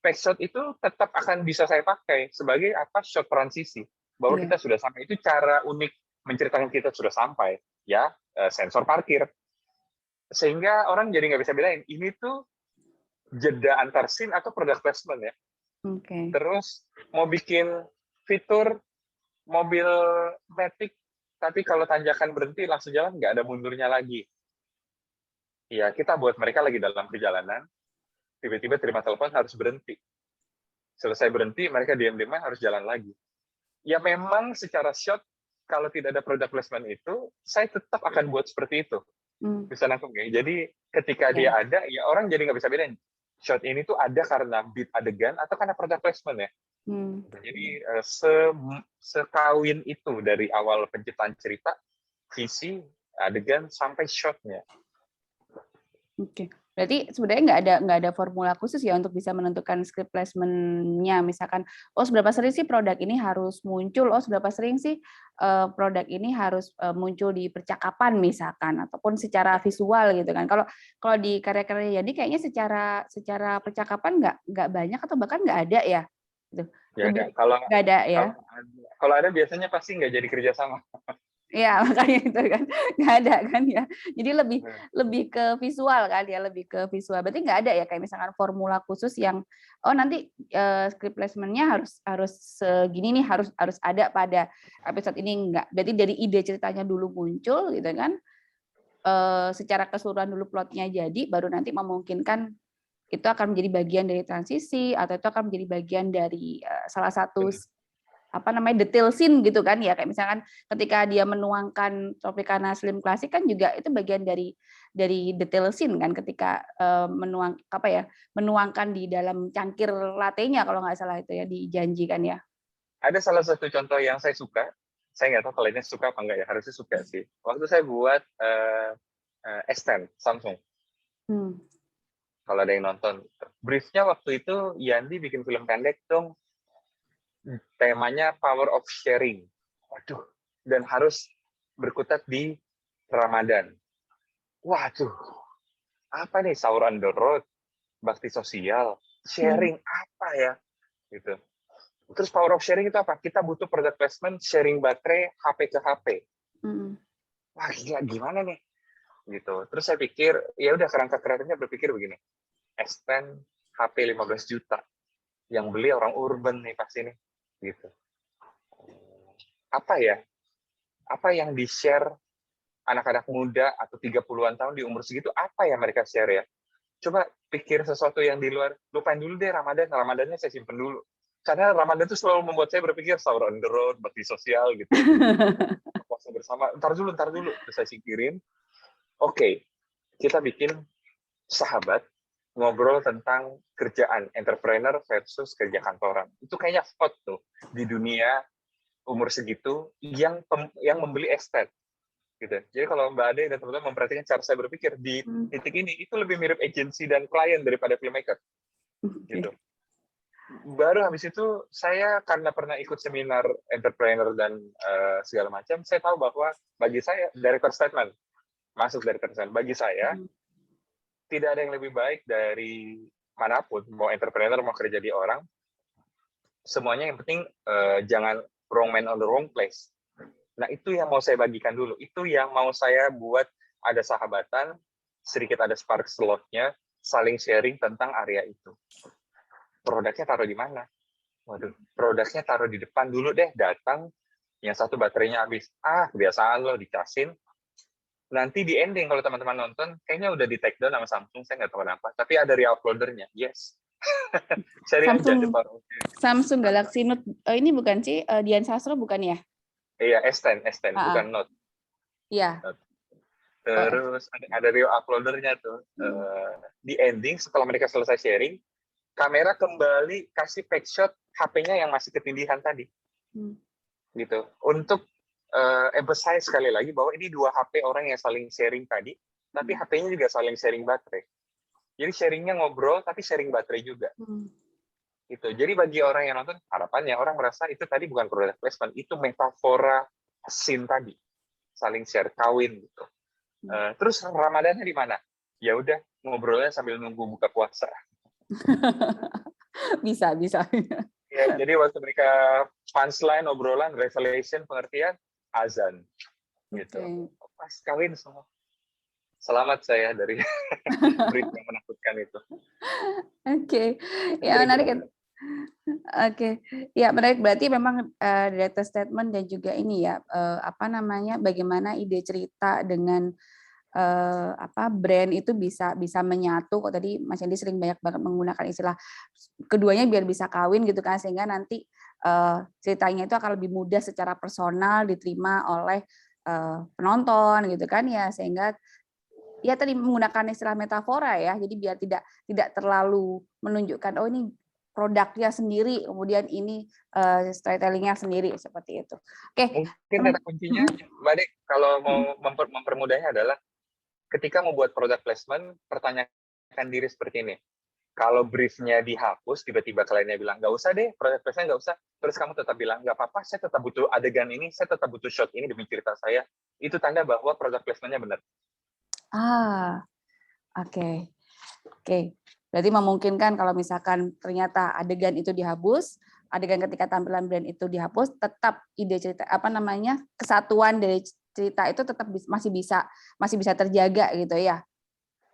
backshot itu tetap akan bisa saya pakai sebagai shot transisi bahwa kita sudah sampai. Itu cara unik menceritakan kita sudah sampai, ya, sensor parkir, sehingga orang jadi nggak bisa bedain ini tuh jeda antar scene atau product placement ya. Terus mau bikin fitur mobil matic, tapi kalau tanjakan berhenti langsung jalan, nggak ada mundurnya lagi. Ya, kita buat mereka lagi dalam perjalanan, tiba-tiba terima telepon harus berhenti. Selesai berhenti, mereka diam-diam harus jalan lagi. Ya memang secara shot, kalau tidak ada product placement itu, saya tetap akan buat seperti itu. Bisa nangkep nggak? Jadi ketika dia ada, ya orang jadi nggak bisa bedain. Shot ini tuh ada karena beat adegan atau karena product placement ya. Jadi sekawin itu dari awal penciptaan cerita, visi, adegan, sampai shotnya. Berarti sebenarnya nggak ada formula khusus ya untuk bisa menentukan script placement-nya. Misalkan, seberapa sering sih produk ini harus muncul, seberapa sering sih produk ini harus muncul di percakapan misalkan, ataupun secara visual gitu kan. Kalau di karya-karya Yandi kayaknya secara percakapan nggak banyak atau bahkan nggak ada ya. Gitu. Nggak ada ya. Kalau ada biasanya pasti nggak jadi kerjasama. Iya, makanya itu kan nggak ada kan ya. Jadi lebih ke visual kan ya, lebih ke visual. Berarti nggak ada ya kayak misalkan formula khusus yang nanti script placement-nya harus segini nih, harus ada pada episode ini, enggak. Berarti dari ide ceritanya dulu muncul gitu kan. Secara keseluruhan dulu plotnya jadi, baru nanti memungkinkan itu akan menjadi bagian dari transisi atau itu akan menjadi bagian dari salah satu detail scene gitu kan ya, kayak misalkan ketika dia menuangkan Tropicana Slim Classic kan juga itu bagian dari detail scene kan, ketika menuangkan di dalam cangkir latenya kalau nggak salah itu ya, dijanjikan ya. Ada salah satu contoh yang saya suka, saya nggak tahu kalian suka apa enggak ya, harusnya suka sih. Waktu saya buat S10 Samsung, kalau ada yang nonton, briefnya waktu itu Yandi bikin film pendek dong, temanya power of sharing. Waduh, dan harus berkutat di Ramadan. Waduh, apa nih sahur on the road, bakti sosial, sharing apa ya? Gitu. Terus power of sharing itu apa? Kita butuh product placement, sharing baterai, HP ke HP. Wah, gila, gimana nih? Gitu. Terus saya pikir, ya udah kerangka kreatifnya berpikir begini. S10 HP 15 juta. Yang beli orang urban nih pasti nih. Gitu. Apa ya? Apa yang di-share anak-anak muda atau 30-an tahun di umur segitu, apa yang mereka share ya? Coba pikir sesuatu yang di luar, lupain dulu deh Ramadan. Ramadannya saya simpen dulu. Karena Ramadan itu selalu membuat saya berpikir sahur on the road, bakti sosial gitu. Puasa bersama, ntar dulu. Terus saya singkirin. Oke, kita bikin sahabat ngobrol tentang kerjaan entrepreneur versus kerja kantoran. Itu kayaknya hot tuh di dunia umur segitu yang membeli estet gitu. Jadi kalau Mbak Ade dan teman-teman memperhatikan cara saya berpikir di titik ini, itu lebih mirip agency dan klien daripada filmmaker. Gitu. Baru habis itu saya karena pernah ikut seminar entrepreneur dan segala macam, saya tahu bahwa bagi saya director statement masuk director statement. Bagi saya tidak ada yang lebih baik dari manapun, mau entrepreneur mau kerja di orang, semuanya yang penting jangan wrong man on the wrong place. Nah, itu yang mau saya bagikan dulu. Itu yang mau saya buat ada sahabatan, sedikit ada spark slot-nya, saling sharing tentang area itu. Produknya taruh di mana? Waduh, produknya taruh di depan dulu deh, datang, yang satu baterainya habis. Kebiasaan lo, dicasin. Nanti di ending, kalau teman-teman nonton, kayaknya udah di take down sama Samsung, saya nggak tahu kenapa. Tapi ada re-uploadernya, yes. Sharing aja. Samsung Galaxy Note, ini bukan sih, Dian Sastro bukan ya? Iya, S10, bukan Note. Iya. Terus ada re-uploadernya tuh. Di ending, setelah mereka selesai sharing, kamera kembali kasih back shot HP-nya yang masih ketindihan tadi. Gitu. Untuk emphasize sekali lagi bahwa ini dua HP orang yang saling sharing tadi, tapi HP-nya juga saling sharing baterai. Jadi sharingnya ngobrol, tapi sharing baterai juga. Gitu. Jadi bagi orang yang nonton, harapannya orang merasa itu tadi bukan product placement, itu metafora scene tadi. Saling share kawin gitu. Terus Ramadannya di mana? Ya udah, ngobrolnya sambil nunggu buka puasa. Bisa. Ya, jadi waktu mereka punchline, obrolan, revelation, pengertian, azan. Gitu. Pas kawin semua. Selamat saya dari berita yang menakutkan itu. Oke. Ya, menarik. Oke. Ya, menarik. Berarti memang director statement dan juga ini ya, bagaimana ide cerita dengan brand itu bisa menyatu. Kok tadi Mas Andi sering banyak banget menggunakan istilah keduanya biar bisa kawin gitu kan, sehingga nanti ceritanya itu akan lebih mudah secara personal diterima oleh penonton gitu kan ya, sehingga ya tadi menggunakan istilah metafora ya, jadi biar tidak terlalu menunjukkan oh ini produknya sendiri, kemudian ini storytelling-nya sendiri, seperti itu. Oke. Mungkin kata kuncinya, Mbak Dek, kalau mau mempermudahnya adalah ketika mau buat product placement, pertanyakan diri seperti ini. Kalau briefnya dihapus, tiba-tiba kliennya bilang, nggak usah deh, product placement nggak usah. Terus kamu tetap bilang, nggak apa-apa, saya tetap butuh adegan ini, saya tetap butuh shot ini demi cerita saya. Itu tanda bahwa product placement-nya benar. Oke. Berarti memungkinkan kalau misalkan ternyata adegan itu dihapus, adegan ketika tampilan brand itu dihapus, tetap ide cerita kesatuan dari cerita itu tetap masih bisa terjaga gitu ya.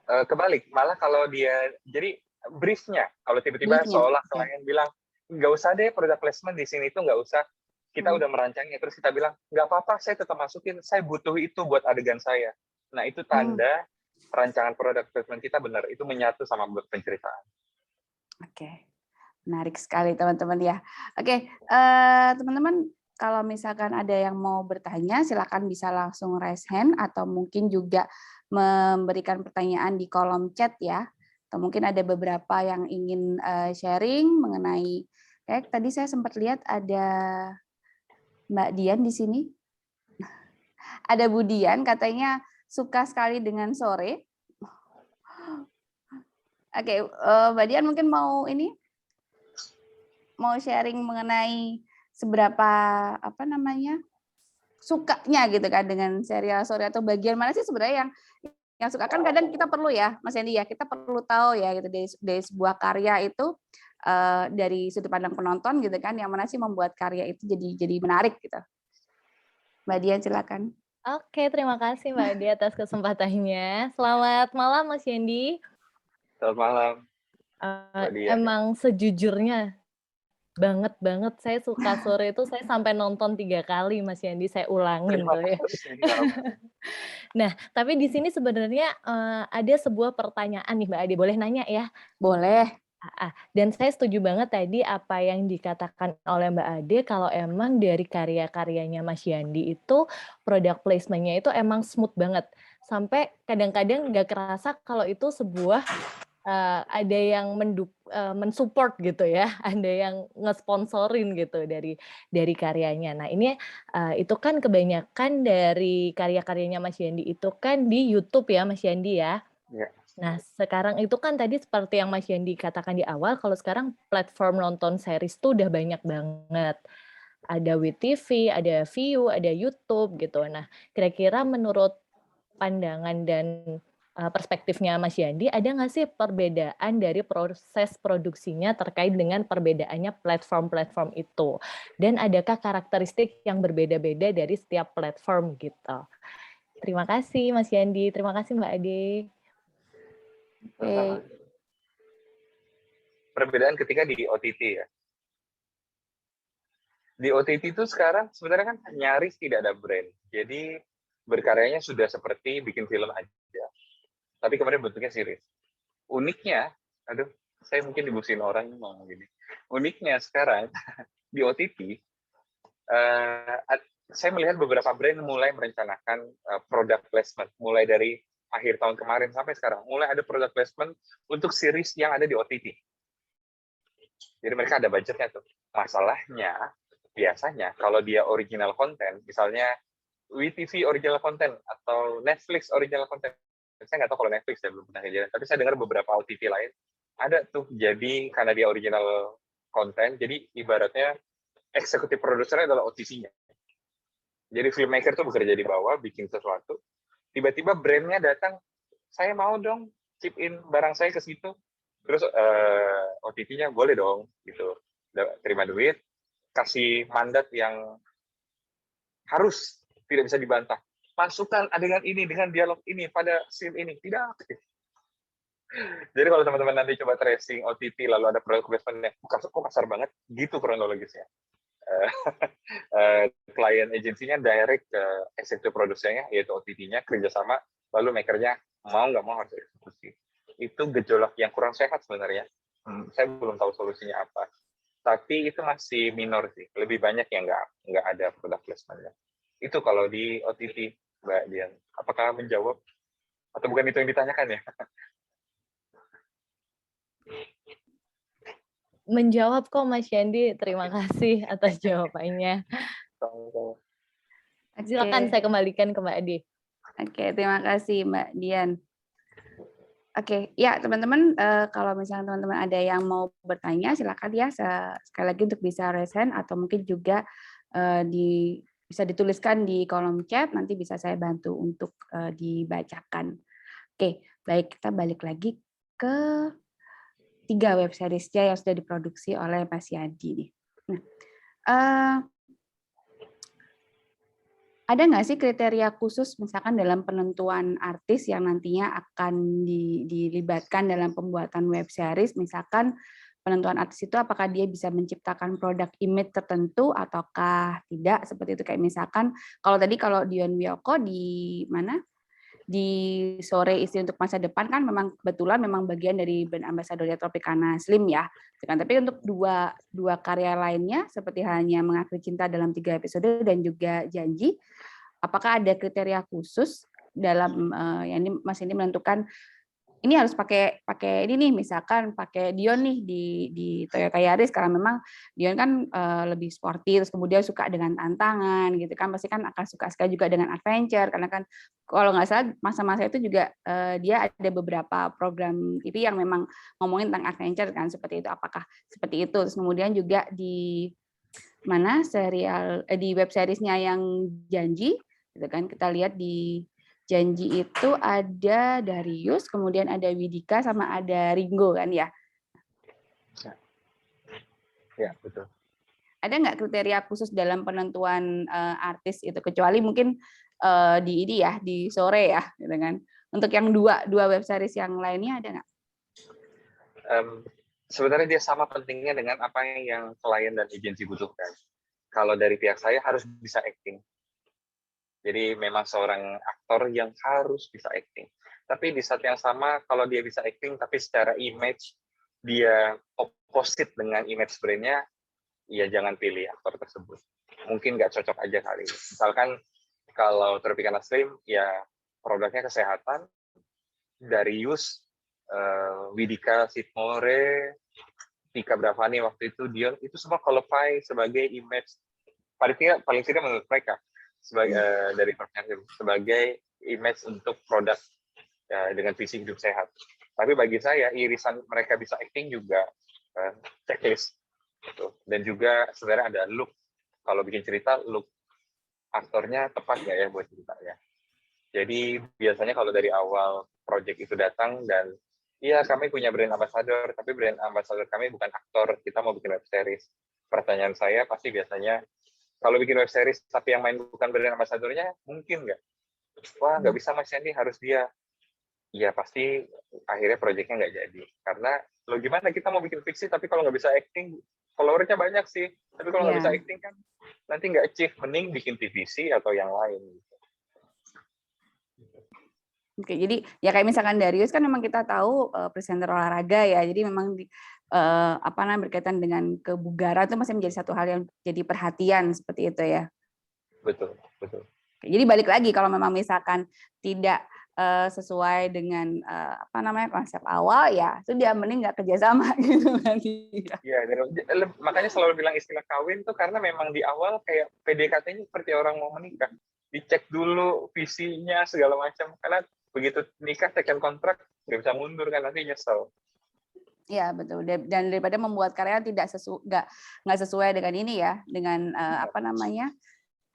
Kebalik, malah kalau dia jadi briefnya, kalau tiba-tiba seolah klien bilang nggak usah deh product placement di sini itu nggak usah, kita udah merancangnya, terus kita bilang nggak apa-apa, saya tetap masukin, saya butuh itu buat adegan saya. Nah itu tanda rancangan product placement kita benar, itu menyatu sama penceritaan. Oke. Menarik sekali teman-teman ya. Oke, teman-teman kalau misalkan ada yang mau bertanya, silakan bisa langsung raise hand atau mungkin juga memberikan pertanyaan di kolom chat ya. Atau mungkin ada beberapa yang ingin sharing mengenai, tadi saya sempat lihat ada Mbak Dian di sini. Ada Bu Dian katanya suka sekali dengan sore. Oke, Mbak Dian mungkin mau sharing mengenai seberapa sukanya gitu kan dengan serial story, atau bagian mana sih sebenarnya yang suka? Kan kadang kita perlu ya Mas Yandi ya, kita perlu tahu ya gitu dari sebuah karya itu dari sudut pandang penonton gitu kan, yang mana sih membuat karya itu jadi menarik gitu. Mbak Dian silakan. Oke, terima kasih Mbak Ade atas kesempatannya. Selamat malam Mas Yandi. Selamat malam, Mbak Dian. Emang sejujurnya banget saya suka sore itu saya sampai nonton 3 kali Mas Yandi, saya ulangin tuh ya. Nah, tapi di sini sebenarnya ada sebuah pertanyaan nih Mbak Ade, boleh nanya ya? Boleh. Dan saya setuju banget tadi apa yang dikatakan oleh Mbak Ade, kalau emang dari karya-karyanya Mas Yandi itu product placement-nya itu emang smooth banget. Sampai kadang-kadang nggak kerasa kalau itu sebuah ada yang mensupport gitu ya, ada yang ngesponsorin gitu dari karyanya. Nah ini itu kan kebanyakan dari karya-karyanya Mas Yandi itu kan di YouTube ya Mas Yandi ya. Ya. Nah, sekarang itu kan tadi seperti yang Mas Yandi katakan di awal, kalau sekarang platform nonton series tuh udah banyak banget. Ada WeTV, ada Viu, ada YouTube gitu. Nah, kira-kira menurut pandangan dan perspektifnya Mas Yandi, ada nggak sih perbedaan dari proses produksinya terkait dengan perbedaannya platform-platform itu? Dan adakah karakteristik yang berbeda-beda dari setiap platform gitu? Terima kasih Mas Yandi, terima kasih Mbak Ade. Oke. Perbedaan ketika di OTT ya. Di OTT itu sekarang sebenarnya kan nyaris tidak ada brand. Jadi berkaryanya sudah seperti bikin film aja. Tapi kemudian bentuknya series. Uniknya, saya mungkin dibusin orang ngomong gini. Uniknya sekarang di OTT, saya melihat beberapa brand mulai merencanakan product placement, mulai dari akhir tahun kemarin sampai sekarang, mulai ada product placement untuk series yang ada di OTT. Jadi mereka ada budgetnya tuh. Masalahnya, biasanya kalau dia original content, misalnya WeTV original content atau Netflix original content, saya nggak tahu kalau Netflix saya belum pernah kejadian, tapi saya dengar beberapa OTT lain ada tuh. Jadi karena dia original content, jadi ibaratnya eksekutif produsernya adalah OTT-nya. Jadi filmmaker tuh bekerja di bawah, bikin sesuatu, tiba-tiba brand-nya datang, saya mau dong chip in barang saya ke situ, terus OTT-nya boleh dong, gitu, terima duit, kasih mandat yang harus tidak bisa dibantah, masukkan adegan ini dengan dialog ini pada scene ini, tidak. Jadi kalau teman-teman nanti coba tracing OTT lalu ada product placement-nya, kok kasar banget, gitu kronologisnya. Klien agensinya direct ke eksekutif produsernya, yaitu OTT-nya, kerjasama, lalu makernya mau nggak mau harus eksekusi. Itu gejolak yang kurang sehat sebenarnya. Saya belum tahu solusinya apa. Tapi itu masih minor sih. Lebih banyak yang nggak ada product placement-nya. Itu kalau di OTT, Mbak Dian. Apakah menjawab? Atau bukan itu yang ditanyakan ya? Menjawab kok Mas Yandi, terima kasih atas jawabannya. Silakan saya kembalikan ke Mbak Ade. Oke, terima kasih Mbak Dian. Oke, ya teman-teman, kalau misalnya teman-teman ada yang mau bertanya, silakan ya sekali lagi untuk bisa raise hand, atau mungkin juga bisa dituliskan di kolom chat, nanti bisa saya bantu untuk dibacakan. Oke, baik, kita balik lagi ke 3 web seriesnya yang sudah diproduksi oleh Mas Yandi. Nah, ada nggak sih kriteria khusus misalkan dalam penentuan artis yang nantinya akan dilibatkan dalam pembuatan web series, misalkan penentuan artis itu apakah dia bisa menciptakan produk image tertentu ataukah tidak, seperti itu. Kayak misalkan kalau Dion Wiyoko di mana? Di Sore Istri Untuk Masa Depan kan memang kebetulan memang bagian dari brand ambassador Tropicana Slim ya. Tapi untuk dua karya lainnya seperti halnya Mengakui Cinta dalam 3 episode dan juga Janji, apakah ada kriteria khusus dalam yang ini Mas ini menentukan ini harus pakai ini nih, misalkan pakai Dion nih di Toyota Yaris karena memang Dion kan lebih sporty, terus kemudian suka dengan tantangan gitu kan, pasti kan akan suka sekali juga dengan adventure, karena kan kalau nggak salah masa-masa itu juga dia ada beberapa program TV yang memang ngomongin tentang adventure kan, seperti itu. Apakah seperti itu? Terus kemudian juga di mana serial di web seriesnya yang Janji, gitu kan? Kita lihat di Janji itu ada Darius, kemudian ada Widika, sama ada Ringo kan ya? Ya, betul. Ada nggak kriteria khusus dalam penentuan artis itu, kecuali mungkin di ini ya, di sore ya, gitu kan? Untuk yang dua web series yang lainnya ada nggak? Sebenarnya dia sama pentingnya dengan apa yang klien dan agensi butuhkan. Kalau dari pihak saya harus bisa acting. Jadi memang seorang aktor yang harus bisa acting. Tapi di saat yang sama, kalau dia bisa acting, tapi secara image dia opposite dengan image brand-nya, ya jangan pilih aktor tersebut. Mungkin nggak cocok aja kali. Misalkan kalau Tropicana Slim, ya produknya kesehatan, Darius, Widika Sitmore, Tika Bravani waktu itu, Dion, itu semua qualify sebagai image, paling tidak menurut mereka, sebagai dari sebagai image untuk produk dengan visi hidup sehat. Tapi bagi saya, irisan mereka bisa acting juga checklist. Gitu. Dan juga sebenarnya ada look. Kalau bikin cerita, look aktornya tepat nggak ya buat ceritanya. Jadi biasanya kalau dari awal project itu datang dan iya kami punya brand ambassador, tapi brand ambassador kami bukan aktor, kita mau bikin web series. Pertanyaan saya pasti biasanya, kalau bikin web series tapi yang main bukan brand ambassadornya, mungkin nggak? Wah, nggak bisa Mas Yandi, harus dia. Iya, pasti akhirnya proyeknya nggak jadi. Karena, lo gimana kita mau bikin fiksi, tapi kalau nggak bisa acting, followernya banyak sih. Tapi kalau nggak bisa acting kan, nanti nggak achieve. Mending bikin TVC atau yang lain. Oke, jadi ya kayak misalkan Darius kan memang kita tahu presenter olahraga ya, jadi memang apa namanya berkaitan dengan kebugaran itu masih menjadi satu hal yang jadi perhatian seperti itu ya. Betul, betul. Jadi balik lagi kalau memang misalkan tidak sesuai dengan apa namanya konsep awal ya, itu dia mending nggak kerjasama gitu nanti. Iya, makanya selalu bilang istilah kawin tuh karena memang di awal kayak PDKT-nya seperti orang mau menikah, dicek dulu visinya segala macam, karena begitu nikah second kontrak nggak bisa mundur kan, nanti nyesel. Iya betul, dan daripada membuat karya tidak nggak sesuai dengan ini ya, dengan apa namanya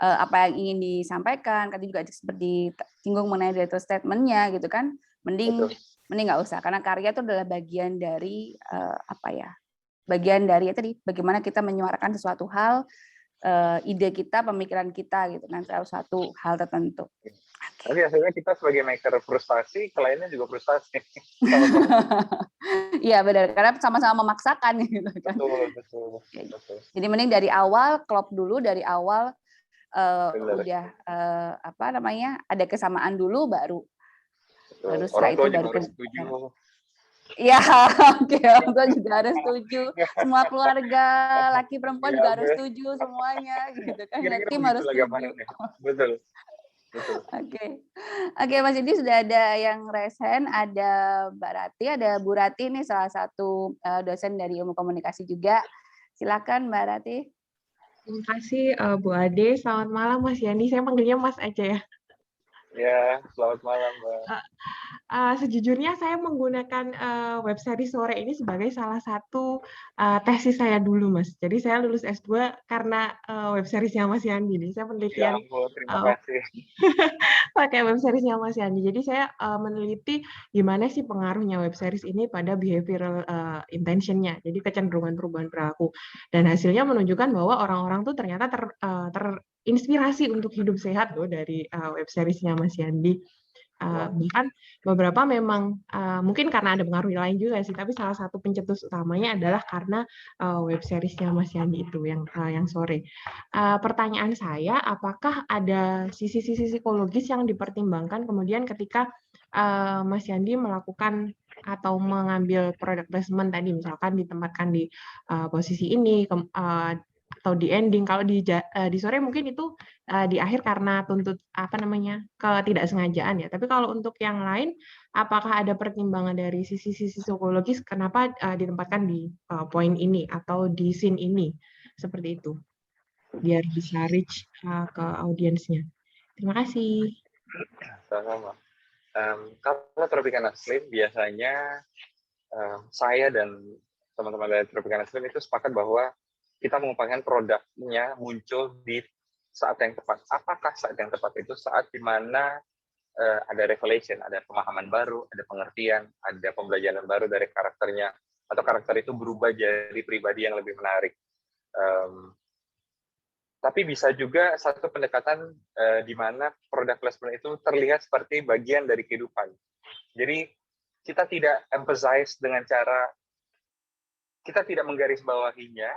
apa yang ingin disampaikan, tadi juga seperti singgung mengenai director statement-nya gitu kan, mending nggak usah, karena karya itu adalah bagian dari apa ya, bagian dari ya tadi bagaimana kita menyuarakan sesuatu hal, ide kita, pemikiran kita gitu kan, satu hal tertentu. Tapi hasilnya kita sebagai maker frustasi, kliennya juga frustasi. Iya benar, karena sama-sama memaksakan gitu kan. Betul. Jadi mending dari awal klop dulu, dari awal udah apa namanya ada kesamaan dulu baru setelah itu baru setuju. Ya, oke, orang tua juga harus setuju, semua keluarga laki perempuan juga harus setuju semuanya gitu kan, tim harus setuju. Betul. Oke, Mas Yudi sudah ada yang resen, ada Mbak Rati, ada Bu Rati nih salah satu dosen dari ilmu komunikasi juga. Silakan Mbak Rati. Terima kasih Bu Ade. Selamat malam Mas Yandi. Saya panggilnya Mas aja ya. Ya, selamat malam Mbak. Sejujurnya saya menggunakan web series sore ini sebagai salah satu tesis saya dulu Mas. Jadi saya lulus S2 karena web seriesnya Mas Yandi nih. Saya penelitian. Ya ampun, terima kasih. Pakai web seriesnya Mas Yandi. Jadi saya meneliti gimana sih pengaruhnya web series ini pada behavioral intention-nya. Jadi kecenderungan perubahan perilaku. Dan hasilnya menunjukkan bahwa orang-orang tuh ternyata terinspirasi untuk hidup sehat loh dari web seriesnya Mas Yandi. Bahkan beberapa memang mungkin karena ada pengaruh lain juga sih, tapi salah satu pencetus utamanya adalah karena web seriesnya Mas Yandi itu yang sore. Pertanyaan saya, apakah ada sisi-sisi psikologis yang dipertimbangkan kemudian ketika Mas Yandi melakukan atau mengambil product placement tadi, misalkan ditempatkan di posisi ini atau di ending. Kalau di sore mungkin itu di akhir karena tuntut ketidaksengajaan ya. Tapi kalau untuk yang lain, apakah ada pertimbangan dari sisi-sisi psikologis kenapa ditempatkan di poin ini atau di scene ini seperti itu, biar bisa reach ke audiensnya. Terima kasih. Sama-sama. Kalau Tropicana Slim biasanya saya dan teman-teman dari Tropicana Slim itu sepakat bahwa kita mengupayakan produknya muncul di saat yang tepat. Apakah saat yang tepat itu saat di mana ada revelation, ada pemahaman baru, ada pengertian, ada pembelajaran baru dari karakternya, atau karakter itu berubah jadi pribadi yang lebih menarik. Tapi bisa juga satu pendekatan di mana product placement itu terlihat seperti bagian dari kehidupan. Jadi kita tidak emphasize dengan cara, kita tidak menggarisbawahinya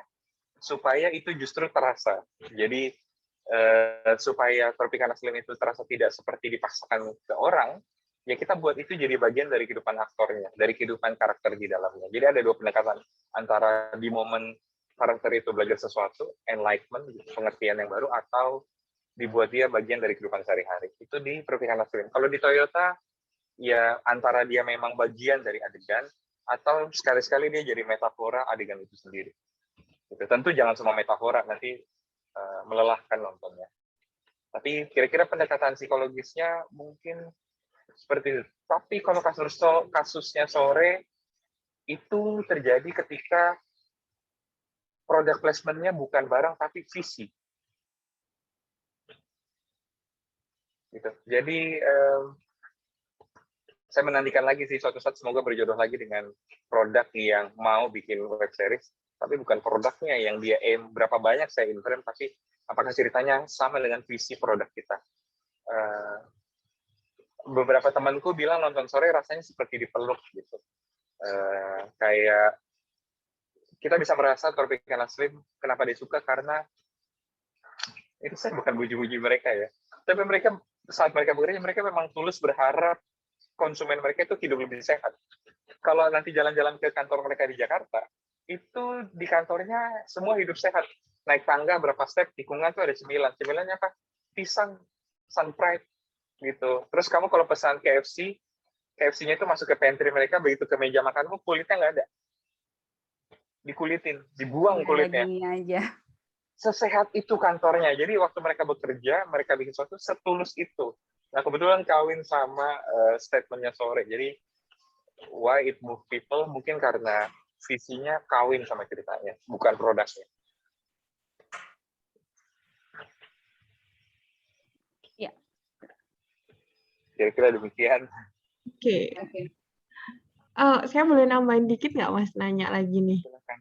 supaya itu justru terasa. Jadi supaya Tropicana Slim itu terasa tidak seperti dipaksakan ke orang, ya kita buat itu jadi bagian dari kehidupan aktornya, dari kehidupan karakter di dalamnya. Jadi ada dua pendekatan, antara di momen karakter itu belajar sesuatu, enlightenment, pengertian yang baru, atau dibuat dia bagian dari kehidupan sehari-hari. Itu di Tropicana Slim. Kalau di Toyota, ya antara dia memang bagian dari adegan, atau sekali-sekali dia jadi metafora adegan itu sendiri. Gitu. Tentu jangan semua metafora, nanti melelahkan nontonnya. Tapi kira-kira pendekatan psikologisnya mungkin seperti itu. Tapi kalau kasusnya sore, itu terjadi ketika product placement-nya bukan barang, tapi visi. Gitu. Jadi, saya menantikan lagi sih, suatu saat semoga berjodoh lagi dengan produk yang mau bikin web series, tapi bukan produknya yang dia aim, berapa banyak saya in-frame, tapi apakah ceritanya sama dengan visi produk kita. Beberapa temanku bilang nonton sore rasanya seperti dipeluk gitu. Kayak kita bisa merasa Tropicana Slim, kenapa dia suka, karena itu saya bukan muji-muji mereka ya, tapi mereka saat mereka bekerja, mereka memang tulus berharap konsumen mereka itu hidup lebih sehat. Kalau nanti jalan-jalan ke kantor mereka di Jakarta, itu di kantornya semua hidup sehat. Naik tangga berapa step, tikungan tuh ada cemilan. Cemilannya apa? Pisang, Sun Pride, gitu. Terus kamu kalau pesan KFC, KFC-nya itu masuk ke pantry mereka, begitu ke meja makanmu, kulitnya nggak ada. Dikulitin, dibuang kulitnya. Aja. Sesehat itu kantornya. Jadi waktu mereka bekerja, mereka bikin sesuatu setulus itu. Nah, kebetulan kawin sama statement-nya sore. Jadi, why it move people, mungkin karena visinya kawin sama ceritanya, bukan produknya. Ya. Kira-kira demikian. Oke. Saya boleh nambahin dikit nggak, Mas? Nanya lagi nih. Silakan.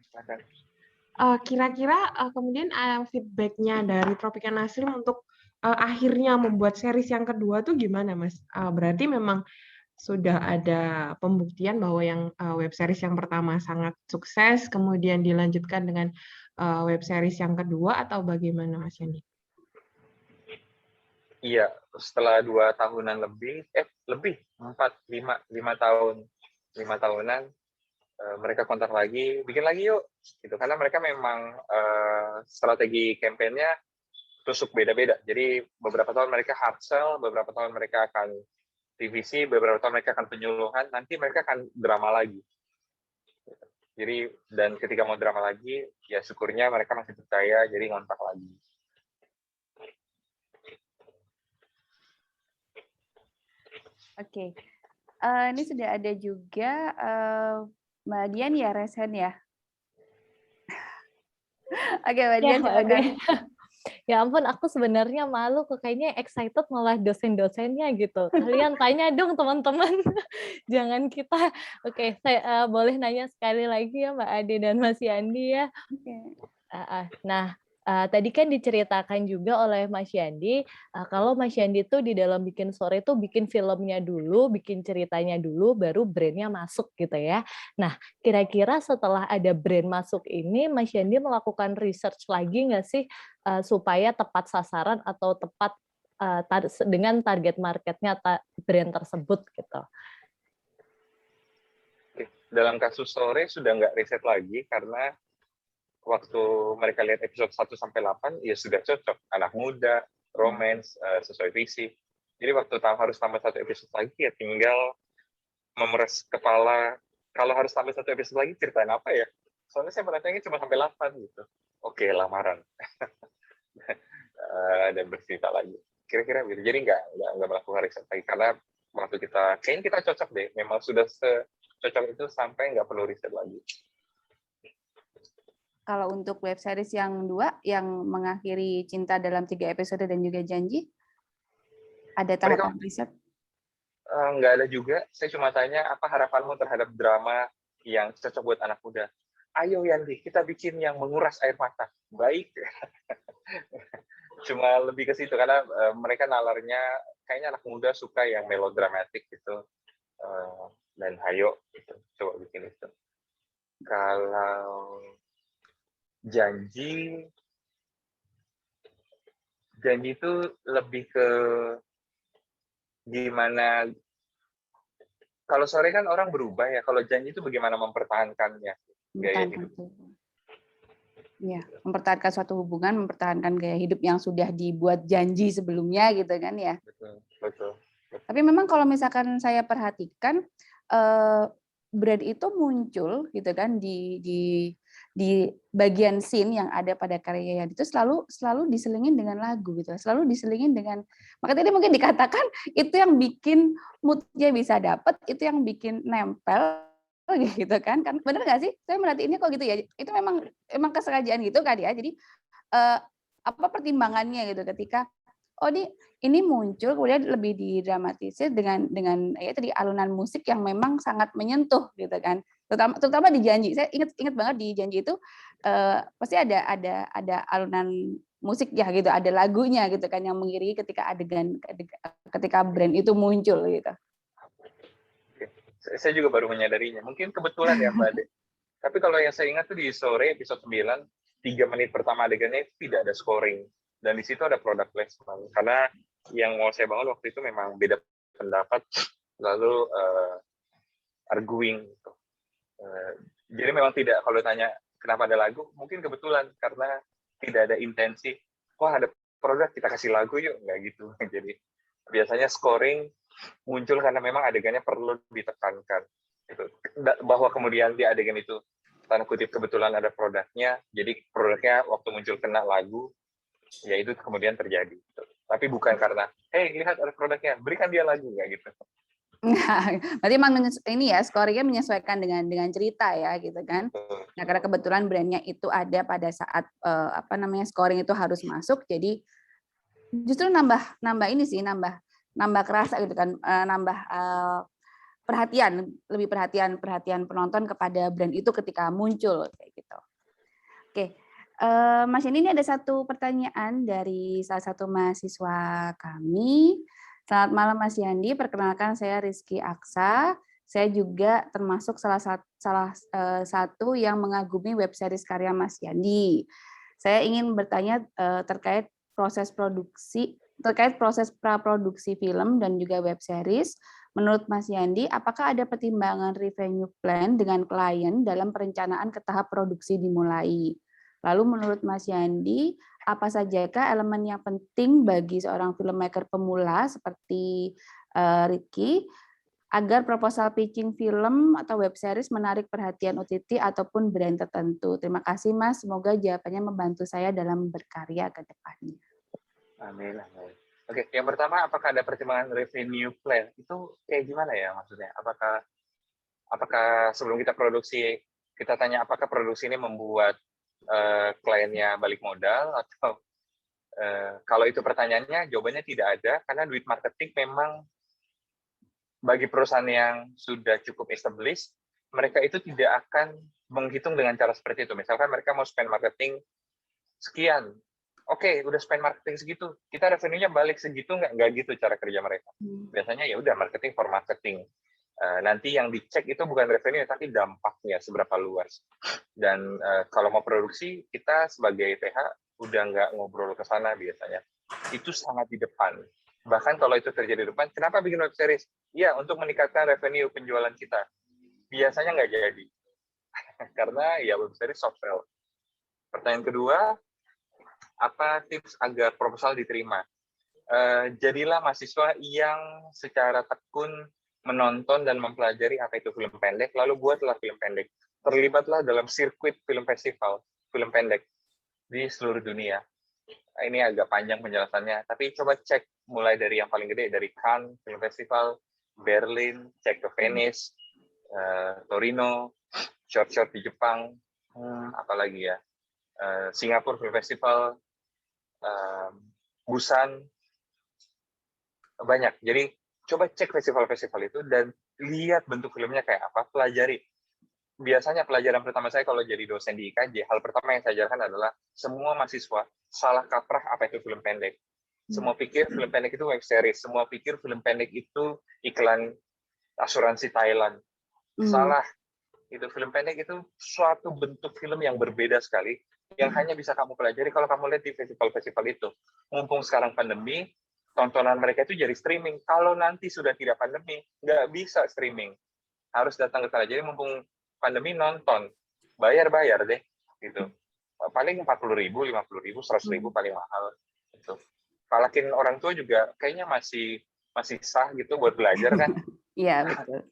Kira-kira kemudian feedback-nya dari Tropicana Slim untuk akhirnya membuat series yang kedua tuh gimana, Mas? Berarti memang sudah ada pembuktian bahwa yang web series yang pertama sangat sukses, kemudian dilanjutkan dengan web series yang kedua, atau bagaimana, Mas Yandi? Iya, setelah 2 tahunan lebih, 5 tahunan, mereka kontak lagi, bikin lagi yuk, gitu. Karena mereka memang strategi kampanye-nya tusuk beda-beda. Jadi beberapa tahun mereka hard sell, beberapa tahun mereka akan TVC, beberapa tahun mereka akan penyuluhan, nanti mereka akan drama lagi. Jadi, dan ketika mau drama lagi, ya syukurnya mereka masih percaya, jadi ngontak lagi. Oke. Ini sudah ada juga Mbak Dian ya, Resen ya? Oke, Mbak Dian, silakan. Ya ampun, aku sebenarnya malu kok, kayaknya excited malah dosen-dosennya gitu. Kalian tanya dong teman-teman, jangan kita. Oke, saya boleh nanya sekali lagi ya Mbak Ade dan Mas Yandi ya. Nah, tadi kan diceritakan juga oleh Mas Yandi, kalau Mas Yandi tuh di dalam bikin sore tuh bikin filmnya dulu, bikin ceritanya dulu, baru brand-nya masuk gitu ya. Nah, kira-kira setelah ada brand masuk ini, Mas Yandi melakukan research lagi nggak sih supaya tepat sasaran atau tepat dengan target marketnya brand tersebut gitu? Dalam kasus sore sudah nggak riset lagi karena waktu mereka lihat episode 1-8 ya sudah cocok, anak muda, romance, sesuai visi. Jadi waktu harus tambah 1 episode lagi ya tinggal memeres kepala, kalau harus tambah 1 episode lagi ceritain apa ya? Soalnya saya merasanya cuma sampai 8 gitu. Oke, lamaran. Dan bercerita lagi. Kira-kira gitu. Jadi nggak melakukan riset lagi karena waktu kayaknya kita cocok deh. Memang sudah cocok itu sampai nggak perlu riset lagi. Kalau untuk web series yang 2 yang mengakhiri Cinta dalam 3 episode dan juga Janji, ada Mereka tahapan riset? nggak ada juga. Saya cuma tanya apa harapanmu terhadap drama yang cocok buat anak muda. Ayo Yandi, kita bikin yang menguras air mata. Baik. Cuma lebih ke situ karena mereka nalarnya kayaknya anak muda suka yang melodramatik gitu. Dan hayo gitu. Coba bikin itu. Kalau Janji itu lebih ke gimana. Kalau sore kan orang berubah ya. Kalau Janji itu bagaimana mempertahankannya gaya hidup. Ya, mempertahankan suatu hubungan, mempertahankan gaya hidup yang sudah dibuat janji sebelumnya gitu kan ya. Betul. Tapi memang kalau misalkan saya perhatikan brand itu muncul gitu kan di bagian scene yang ada pada karya Yandi itu selalu diselingin dengan lagu gitu. Selalu diselingin dengan, maka tadi mungkin dikatakan itu yang bikin mood-nya bisa dapat, itu yang bikin nempel gitu kan bener nggak sih? Saya merhatiinnya kok gitu ya. Itu memang kesengajaan gitu kan ya. Jadi apa pertimbangannya gitu ketika ini muncul kemudian lebih didramatisir dengan ya tadi alunan musik yang memang sangat menyentuh gitu kan. Terutama di Janji. Saya ingat banget di Janji itu pasti ada alunan musik ya gitu, ada lagunya gitu kan yang mengiringi ketika brand itu muncul gitu. Saya juga baru menyadarinya. Mungkin kebetulan ya Mbak Ade. Tapi kalau yang saya ingat tuh di sore episode 9, 3 menit pertama adegannya itu tidak ada scoring. Dan di situ ada product placement. Karena yang mau saya bangun waktu itu memang beda pendapat, lalu arguing. Gitu. Jadi memang tidak, kalau tanya kenapa ada lagu, mungkin kebetulan karena tidak ada intensi, wah ada produk kita kasih lagu yuk, nggak gitu. Jadi biasanya scoring muncul karena memang adegannya perlu ditekankan. Gitu. Bahwa kemudian di adegan itu, tanda kutip kebetulan ada produknya, jadi produknya waktu muncul kena lagu, ya itu kemudian terjadi. Gitu. Tapi bukan karena, hey lihat ada produknya, berikan dia lagu, nggak gitu. Berarti emang ini ya scoringnya menyesuaikan dengan cerita ya gitu kan. Nah karena kebetulan brandnya itu ada pada saat scoring itu harus masuk, jadi justru nambah ini sih nambah kerasa gitu kan, nambah lebih perhatian penonton kepada brand itu ketika muncul kayak gitu. Oke, Mas Yandi, ini ada satu pertanyaan dari salah satu mahasiswa kami. Selamat malam Mas Yandi, perkenalkan saya Rizky Aksa. Saya juga termasuk salah satu yang mengagumi web series karya Mas Yandi. Saya ingin bertanya terkait proses praproduksi film dan juga web series. Menurut Mas Yandi, apakah ada pertimbangan revenue plan dengan klien dalam perencanaan ke tahap produksi dimulai? Lalu menurut Mas Yandi, apa sajakah elemen yang penting bagi seorang filmmaker pemula seperti Ricky agar proposal pitching film atau web series menarik perhatian OTT ataupun brand tertentu? Terima kasih Mas, semoga jawabannya membantu saya dalam berkarya ke depannya. Amin. Oke, yang pertama, apakah ada pertimbangan revenue plan? Itu kayak gimana ya maksudnya? Apakah sebelum kita produksi, kita tanya apakah produksi ini membuat kliennya balik modal, atau kalau itu pertanyaannya, jawabannya tidak ada, karena duit marketing memang bagi perusahaan yang sudah cukup established, mereka itu tidak akan menghitung dengan cara seperti itu. Misalkan mereka mau spend marketing sekian, oke, udah spend marketing segitu, kita revenue-nya balik segitu, nggak gitu cara kerja mereka. Biasanya ya udah marketing for marketing. Nanti yang dicek itu bukan revenue, tapi dampaknya seberapa luas. Dan kalau mau produksi, kita sebagai PH udah nggak ngobrol ke sana biasanya. Itu sangat di depan. Bahkan kalau itu terjadi di depan, kenapa bikin web series? Ya, untuk meningkatkan revenue penjualan kita. Biasanya nggak jadi. Karena ya web series soft sell. Pertanyaan kedua, apa tips agar proposal diterima? Jadilah mahasiswa yang secara tekun menonton dan mempelajari apa itu film pendek, lalu buatlah film pendek. Terlibatlah dalam sirkuit film festival, film pendek di seluruh dunia. Ini agak panjang penjelasannya, tapi coba cek mulai dari yang paling gede, dari Cannes Film Festival, Berlin, cek ke Venice, Torino, short-short di Jepang, apalagi ya, Singapura Film Festival, Busan, banyak. Jadi coba cek festival-festival itu dan lihat bentuk filmnya kayak apa, pelajari. Biasanya pelajaran pertama saya kalau jadi dosen di IKJ, hal pertama yang saya ajarkan adalah semua mahasiswa salah kaprah apa itu film pendek. Semua pikir film pendek itu web series, semua pikir film pendek itu iklan asuransi Thailand. Salah. Itu film pendek itu suatu bentuk film yang berbeda sekali, yang hanya bisa kamu pelajari kalau kamu lihat di festival-festival itu. Mumpung sekarang pandemi, tontonan mereka itu jadi streaming. Kalau nanti sudah tidak pandemi, nggak bisa streaming. Harus datang ke sana. Jadi mumpung pandemi nonton, bayar deh, gitu. Paling 40.000, 50.000, 100.000 paling mahal. Gitu. Kalakin orang tua juga kayaknya masih sah gitu buat belajar kan. Iya, betul.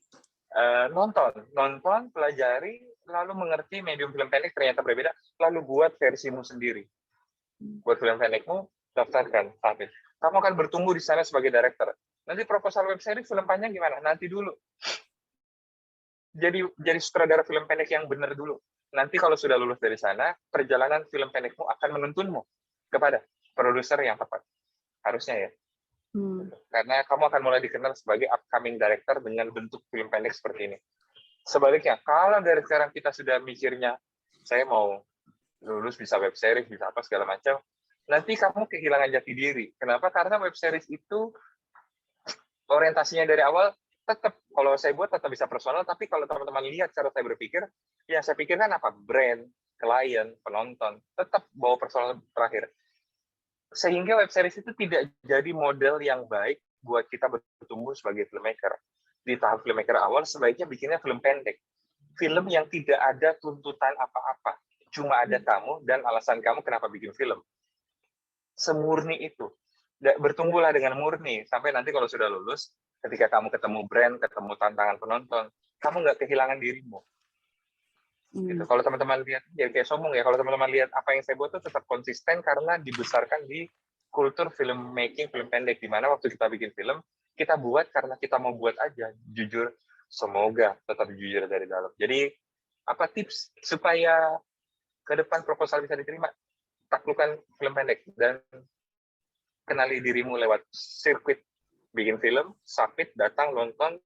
Nonton, pelajari, lalu mengerti medium film pendek ternyata berbeda, lalu buat versimu sendiri. Buat film pendekmu, daftarkan. Kamu akan bertumbuh di sana sebagai director. Nanti proposal web series film panjang gimana? Nanti dulu. Jadi sutradara film pendek yang benar dulu. Nanti kalau sudah lulus dari sana, perjalanan film pendekmu akan menuntunmu kepada produser yang tepat. Harusnya ya. Karena kamu akan mulai dikenal sebagai upcoming director dengan bentuk film pendek seperti ini. Sebaliknya, kalau dari sekarang kita sudah mikirnya, saya mau lulus bisa web series, bisa apa segala macam, nanti kamu kehilangan jati diri. Kenapa? Karena web series itu orientasinya dari awal tetap, kalau saya buat tetap bisa personal, tapi kalau teman-teman lihat cara saya berpikir, yang saya pikirkan apa? Brand, klien, penonton, tetap bawa personal terakhir. Sehingga web series itu tidak jadi model yang baik buat kita bertumbuh sebagai filmmaker. Di tahap filmmaker awal, sebaiknya bikinnya film pendek. Film yang tidak ada tuntutan apa-apa. Cuma ada kamu dan alasan kamu kenapa bikin film. Semurni itu. Bertumbuhlah dengan murni. Sampai nanti kalau sudah lulus, ketika kamu ketemu brand, ketemu tantangan penonton, kamu nggak kehilangan dirimu. Gitu. Kalau teman-teman lihat, ya kayak sombong ya, kalau teman-teman lihat apa yang saya buat itu tetap konsisten karena dibesarkan di kultur filmmaking, film pendek, di mana waktu kita bikin film, kita buat karena kita mau buat aja, jujur, semoga tetap jujur dari dalam. Jadi, apa tips supaya ke depan proposal bisa diterima? Taklukkan film pendek dan kenali dirimu lewat sirkuit bikin film, submit, datang, nonton,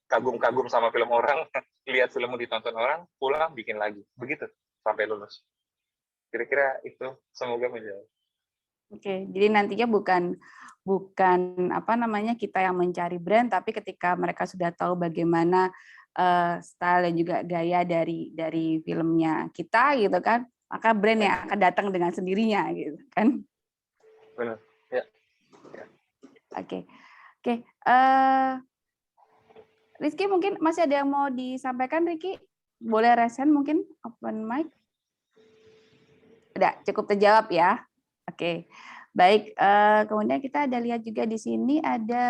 kagum-kagum sama film orang, lihat filmmu ditonton orang, pulang bikin lagi. Begitu sampai lulus. Kira-kira itu semoga menjawab. Oke, jadi nantinya bukan apa namanya kita yang mencari brand, tapi ketika mereka sudah tahu bagaimana style dan juga gaya dari filmnya kita gitu kan, maka brand yang akan datang dengan sendirinya gitu kan. Benar. Ya. Oke. Rizky mungkin masih ada yang mau disampaikan, Rizky? Boleh raise hand mungkin, open mic? Udah, cukup terjawab ya. Oke, baik. Kemudian kita ada lihat juga di sini ada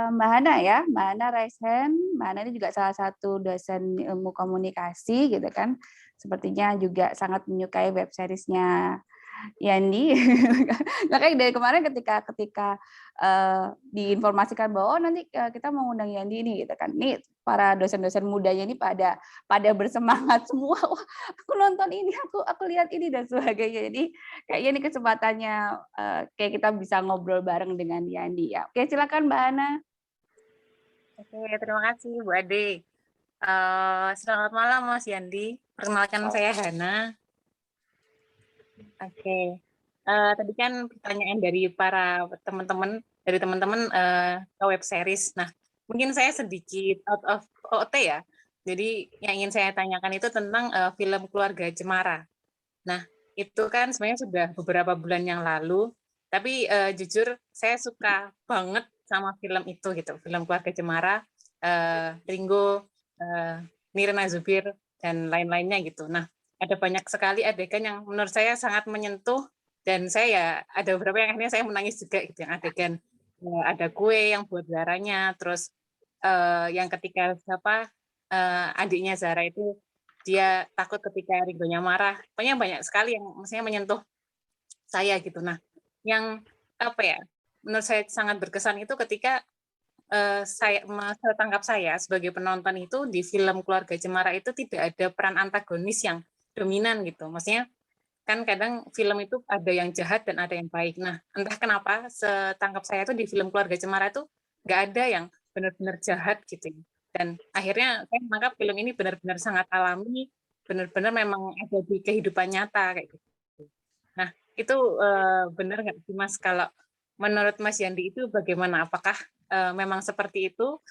Mbak Hana ya. Mbak Hana raise hand. Mbak Hana ini juga salah satu dosen ilmu komunikasi gitu kan. Sepertinya juga sangat menyukai web seriesnya Yandi. Makanya dari kemarin ketika diinformasikan bahwa nanti kita mau undang Yandi ini gitu kan. Nih para dosen-dosen mudanya ini pada bersemangat semua. Wah, aku nonton ini, aku lihat ini dan sebagainya. Jadi kayaknya ini kesempatannya kayak kita bisa ngobrol bareng dengan Yandi ya. Oke, silakan Mbak Hana. Oke, terima kasih Bu Ade. Selamat malam Mas Yandi. Perkenalkan saya Hana. Oke, tadi kan pertanyaan dari para teman-teman ke web series. Nah, mungkin saya sedikit out of OT ya. Jadi yang ingin saya tanyakan itu tentang film Keluarga Cemara. Nah, itu kan sebenarnya sudah beberapa bulan yang lalu. Tapi jujur saya suka banget sama film itu gitu, film Keluarga Cemara, Ringo, Nirina Zubir dan lain-lainnya gitu. Nah, ada banyak sekali adegan yang menurut saya sangat menyentuh dan saya ada beberapa yang akhirnya saya menangis juga gitu, yang adegan ada kue yang buat Zaranya, terus yang ketika adiknya Zara itu dia takut ketika Ringonya marah. Pokoknya banyak sekali yang maksudnya menyentuh saya gitu. Nah, yang menurut saya sangat berkesan itu ketika setangkap saya sebagai penonton itu di film Keluarga Cemara itu tidak ada peran antagonis yang dominan gitu. Maksudnya kan kadang film itu ada yang jahat dan ada yang baik. Nah, entah kenapa setangkap saya itu di film Keluarga Cemara itu nggak ada yang benar-benar jahat gitu. Dan akhirnya saya menangkap film ini benar-benar sangat alami, benar-benar memang ada di kehidupan nyata kayak gitu. Nah, itu benar nggak sih Mas, kalau menurut Mas Yandi itu bagaimana? Apakah memang seperti itu?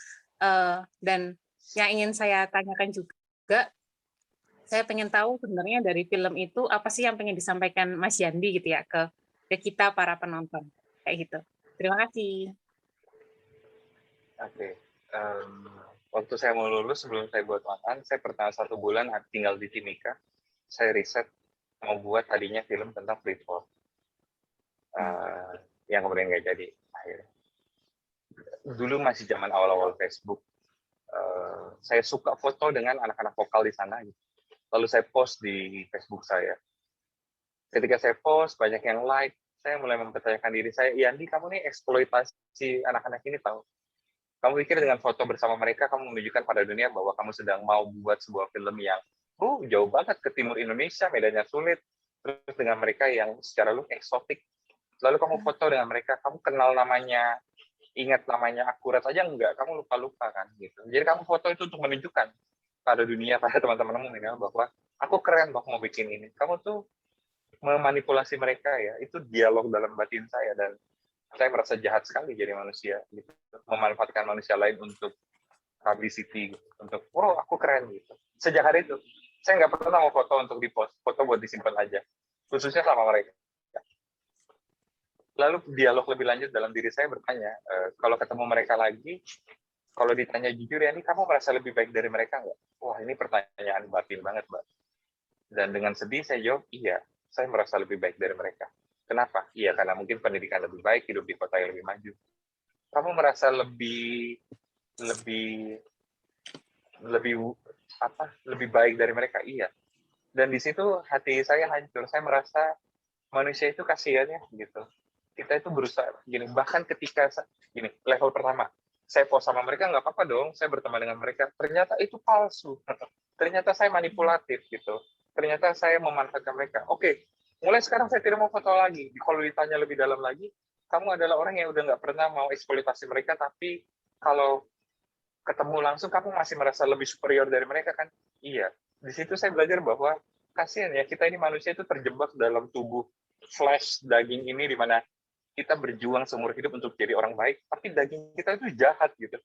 Dan yang ingin saya tanyakan juga, saya pengen tahu sebenarnya dari film itu apa sih yang pengen disampaikan Mas Yandi gitu ya ke kita para penonton kayak gitu. Terima kasih. Oke. Waktu saya mau lulus, sebelum saya buat makan, saya pertama 1 bulan tinggal di Timika. Saya riset mau buat tadinya film tentang Freeport. Yang kemudian nggak jadi akhirnya. Dulu masih zaman awal-awal Facebook. Saya suka foto dengan anak-anak vokal di sana. Lalu saya post di Facebook saya. Ketika saya post, banyak yang like. Saya mulai mempertanyakan diri saya, Yandi, kamu nih eksploitasi anak-anak ini tahu. Kamu pikir dengan foto bersama mereka, kamu menunjukkan pada dunia bahwa kamu sedang mau buat sebuah film yang jauh banget ke timur Indonesia, medannya sulit, terus dengan mereka yang secara look eksotik. Lalu kamu foto dengan mereka, kamu kenal namanya, ingat namanya akurat aja enggak, kamu lupa-lupa kan gitu. Jadi kamu foto itu untuk menunjukkan pada dunia, pada teman-temanmu bahwa aku keren loh mau bikin ini. Kamu tuh memanipulasi mereka ya, itu dialog dalam batin saya, dan saya merasa jahat sekali jadi manusia gitu, memanfaatkan manusia lain untuk publicity gitu, untuk aku keren gitu. Sejak hari itu saya nggak pernah mau foto untuk dipost, foto buat disimpan aja, khususnya sama mereka. Lalu dialog lebih lanjut dalam diri saya bertanya, kalau ketemu mereka lagi, kalau ditanya jujur ya, ini kamu merasa lebih baik dari mereka nggak? Wah, ini pertanyaan batin banget, Mbak. Dan dengan sedih saya jawab, iya, saya merasa lebih baik dari mereka. Kenapa? Iya, karena mungkin pendidikan lebih baik, hidup di kota yang lebih maju. Kamu merasa lebih baik dari mereka? Iya. Dan di situ hati saya hancur. Saya merasa manusia itu kasihan ya gitu. Kita itu berusaha gini, bahkan ketika gini, level pertama, saya post sama mereka nggak apa-apa dong, saya berteman dengan mereka. Ternyata itu palsu. Ternyata saya manipulatif gitu. Ternyata saya memanfaatkan mereka. Oke, mulai sekarang saya tidak mau foto lagi. Kalau ditanya lebih dalam lagi, kamu adalah orang yang udah nggak pernah mau eksploitasi mereka, tapi kalau ketemu langsung kamu masih merasa lebih superior dari mereka kan? Iya. Di situ saya belajar bahwa kasihan ya, kita ini manusia itu terjebak dalam tubuh flesh daging ini, di mana kita berjuang seumur hidup untuk jadi orang baik, tapi daging kita itu jahat gitu.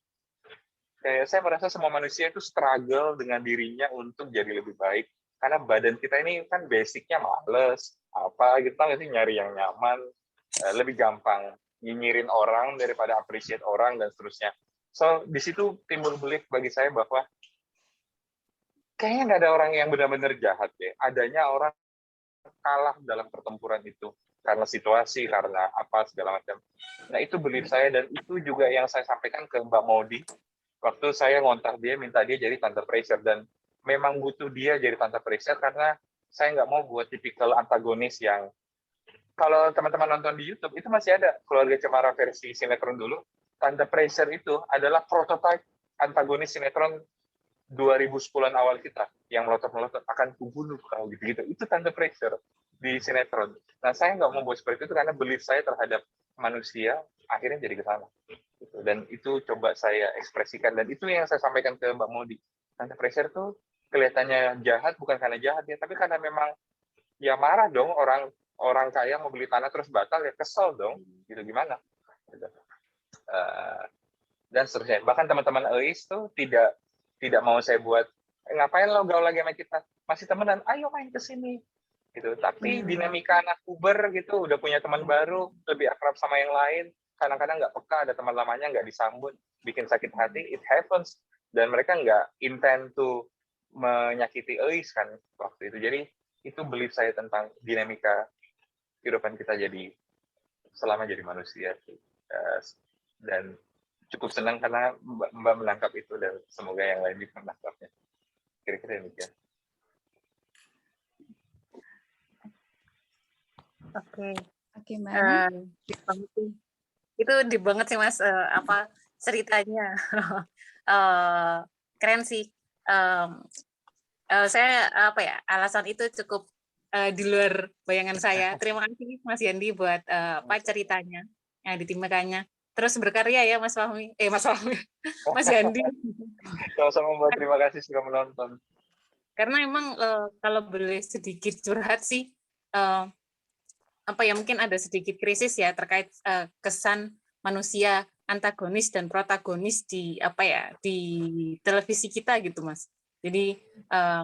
Kayak saya merasa semua manusia itu struggle dengan dirinya untuk jadi lebih baik, karena badan kita ini kan basicnya males, apa gitu, nggak sih, nyari yang nyaman, lebih gampang nyinyirin orang daripada appreciate orang dan seterusnya. So di situ timbul belief bagi saya bahwa kayaknya nggak ada orang yang benar-benar jahat ya. Adanya orang kalah dalam pertempuran itu karena situasi, karena apa segala macam. Nah itu belief saya, dan itu juga yang saya sampaikan ke Mbak Maudi waktu saya ngontak dia, minta dia jadi Tante Pressure, dan memang butuh dia jadi Tante Pressure karena saya nggak mau buat tipikal antagonis yang, kalau teman-teman nonton di YouTube itu masih ada Keluarga Cemara versi sinetron dulu, Tante Pressure itu adalah prototipe antagonis sinetron 2010-an awal kita, yang melotot-melotot, akan kubunuh kau gitu-gitu. Itu Tante Pressure di sinetron. Nah, saya nggak mau buat seperti itu karena belief saya terhadap manusia akhirnya jadi ke sana. Dan itu coba saya ekspresikan, dan itu yang saya sampaikan ke Mbak Modi. Tante Pressure tuh kelihatannya jahat bukan karena jahat ya, tapi karena memang ya marah dong, orang kaya mau beli tanah terus batal ya, kesel dong, gitu gimana? Dan seterusnya. Bahkan teman-teman EIS tuh tidak mau saya buat, ngapain lo gaul lagi sama kita, masih temenan, ayo main ke sini gitu. Tapi dinamika anak puber gitu, udah punya teman baru, lebih akrab sama yang lain, kadang-kadang nggak peka, ada teman lamanya nggak disambut, bikin sakit hati, it happens. Dan mereka nggak intend to menyakiti EIS kan waktu itu. Jadi itu belief saya tentang dinamika kehidupan kita jadi selama jadi manusia. Dan cukup senang karena Mbak menangkap itu, dan semoga yang lain bisa menangkapnya. Kira-kira demikian. Oke, Mbak Ana. itu deep banget sih Mas, ceritanya. Keren sih. Saya apa ya, alasan itu cukup di luar bayangan saya. Terima kasih Mas Yandi buat apa ceritanya yang ditimbakannya. Terus berkarya ya Mas Fahmi. Mas Fahmi. Mas Yandi. Sama-sama Mbak, terima kasih sudah menonton. Karena emang kalau boleh sedikit curhat sih, apa ya, mungkin ada sedikit krisis ya terkait kesan manusia antagonis dan protagonis di apa ya, di televisi kita gitu Mas. Jadi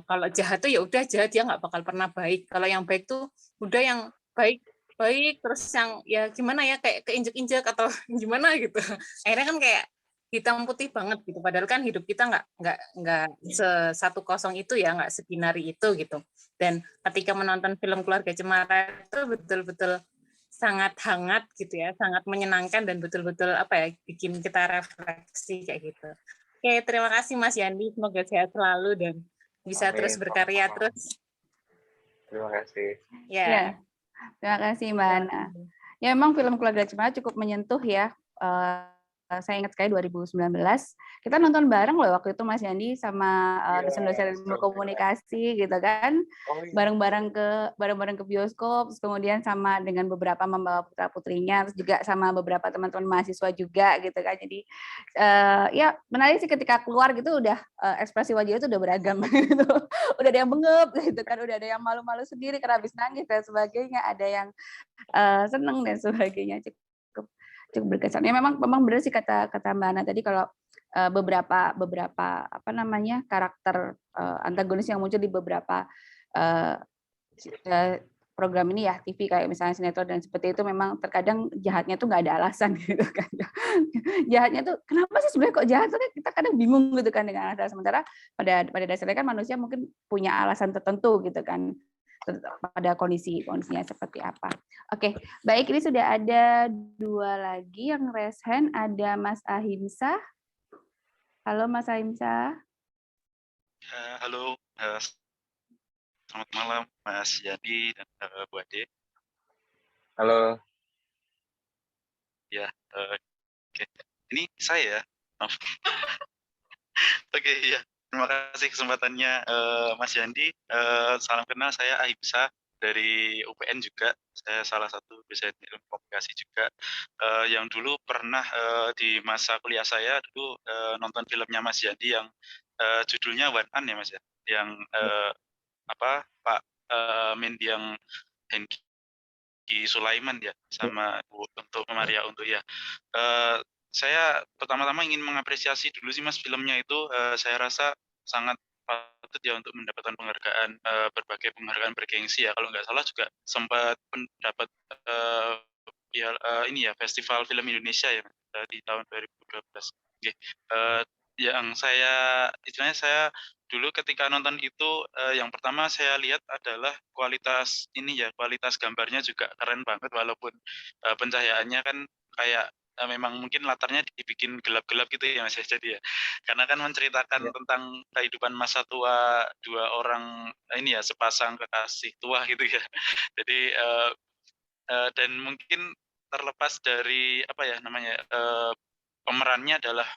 kalau jahat tuh ya udah jahat, dia nggak bakal pernah baik. Kalau yang baik tuh udah yang baik baik, terus yang ya gimana ya, kayak keinjek-injek atau gimana gitu. Akhirnya kan kayak hitam putih banget gitu. Padahal kan hidup kita nggak satu kosong itu ya, nggak sebinari itu gitu. Dan ketika menonton film Keluarga Cemara itu betul-betul sangat hangat gitu ya, sangat menyenangkan dan betul-betul apa ya, bikin kita refleksi kayak gitu. Oke, terima kasih Mas Yandi, semoga sehat selalu dan bisa Amin, terus berkarya sama-sama. terus. Terima kasih. Ya. Ya, terima kasih Mbak Ana. Ya, memang film Keluarga Cemara cukup menyentuh ya. Saya ingat sekali 2019 kita nonton bareng loh waktu itu Mas Yandi sama dosen-dosen ilmu komunikasi gitu kan, bareng-bareng ke bioskop, terus kemudian sama dengan beberapa membawa putra putrinya, terus juga sama beberapa teman-teman mahasiswa juga gitu kan. Jadi ya menarik sih ketika keluar gitu udah ekspresi wajahnya itu udah beragam gitu, udah ada yang bengep gitu kan, udah ada yang malu-malu sendiri karena habis nangis dan sebagainya, ada yang seneng dan sebagainya. Cukup berkesan. Ya memang benar sih kata Mbak Ana tadi, kalau beberapa apa namanya karakter antagonis yang muncul di beberapa program ini ya, TV kayak misalnya sinetron dan seperti itu, memang terkadang jahatnya tuh nggak ada alasan gitu kan. Jahatnya tuh kenapa sih sebenarnya kok jahat? Soalnya kita kadang bingung gitu kan dengan alasan, sementara pada dasarnya kan manusia mungkin punya alasan tertentu gitu kan, pada kondisinya seperti apa. Oke, baik, ini sudah ada 2 lagi yang raise hand. Ada Mas Ahimsa. Halo Mas Ahimsa. Halo, selamat malam Mas Yandi dan Bu Ade. Halo. Ya, oke. Ini saya. Oke, ya. Terima kasih kesempatannya Mas Yandi. Salam kenal, saya Ahimsa dari UPN juga. Saya salah satu dosen ilmu komunikasi juga. Yang dulu pernah di masa kuliah saya dulu nonton filmnya Mas Yandi yang judulnya One An ya Mas ya. Yang apa Pak Mendiang Hengki Sulaiman ya, sama untuk Maria untuk ya. Saya pertama-tama ingin mengapresiasi dulu sih Mas filmnya itu, saya rasa sangat patut ya untuk mendapatkan penghargaan, berbagai penghargaan bergengsi ya, kalau nggak salah juga sempat mendapat ini ya, Festival Film Indonesia ya di tahun 2012. Oke, yang istilahnya saya dulu ketika nonton itu, yang pertama saya lihat adalah kualitas ini ya, kualitas gambarnya juga keren banget, walaupun pencahayaannya kan kayak memang mungkin latarnya dibikin gelap-gelap gitu ya Mas ya, jadi ya. Karena kan menceritakan tentang kehidupan masa tua 2 orang ini ya, sepasang kekasih tua gitu ya. Jadi dan mungkin terlepas dari apa ya namanya, pemerannya adalah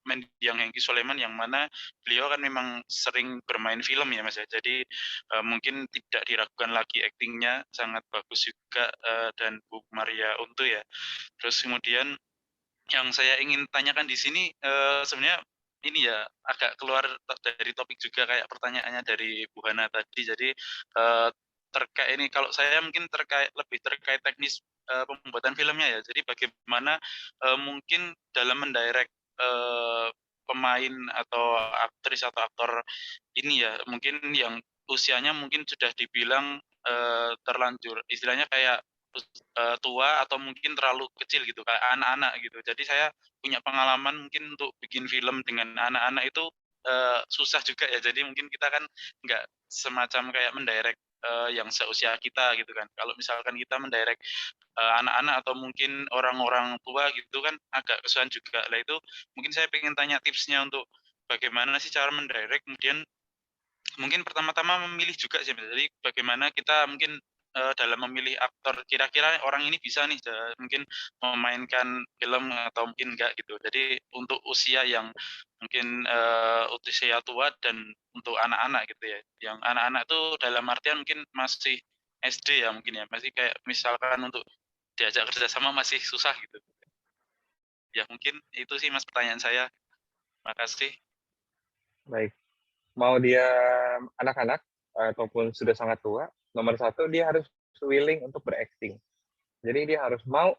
Mendiang Hengki Sulaiman, yang mana beliau kan memang sering bermain film ya Mas ya. Jadi mungkin tidak diragukan lagi aktingnya, sangat bagus juga, dan Bu Maria Untu ya. Terus kemudian yang saya ingin tanyakan di sini sebenarnya ini ya, agak keluar dari topik juga kayak pertanyaannya dari Bu Hana tadi. Jadi terkait ini, kalau saya mungkin lebih terkait teknis pembuatan filmnya ya. Jadi bagaimana mungkin dalam mendirect pemain atau aktris atau aktor ini ya, mungkin yang usianya mungkin sudah dibilang terlanjur, istilahnya kayak tua atau mungkin terlalu kecil gitu, kayak anak-anak gitu. Jadi saya punya pengalaman mungkin untuk bikin film dengan anak-anak itu susah juga ya. Jadi mungkin kita kan nggak semacam kayak mendirect yang seusia kita gitu kan. Kalau misalkan kita mendirect anak-anak atau mungkin orang-orang tua gitu kan agak kesulitan juga. Lah itu mungkin saya pengen tanya tipsnya untuk bagaimana sih cara mendirect, kemudian mungkin pertama-tama memilih juga sih. Jadi bagaimana kita mungkin dalam memilih aktor, kira-kira orang ini bisa nih mungkin memainkan film atau mungkin enggak gitu. Jadi untuk usia yang mungkin usia tua dan untuk anak-anak gitu ya. Yang anak-anak tuh dalam artian mungkin masih SD ya mungkin ya, masih kayak misalkan untuk diajak kerjasama masih susah gitu. Ya mungkin itu sih Mas pertanyaan saya. Makasih. Baik. Mau dia anak-anak ataupun sudah sangat tua, nomor satu dia harus willing untuk berakting. Jadi dia harus mau,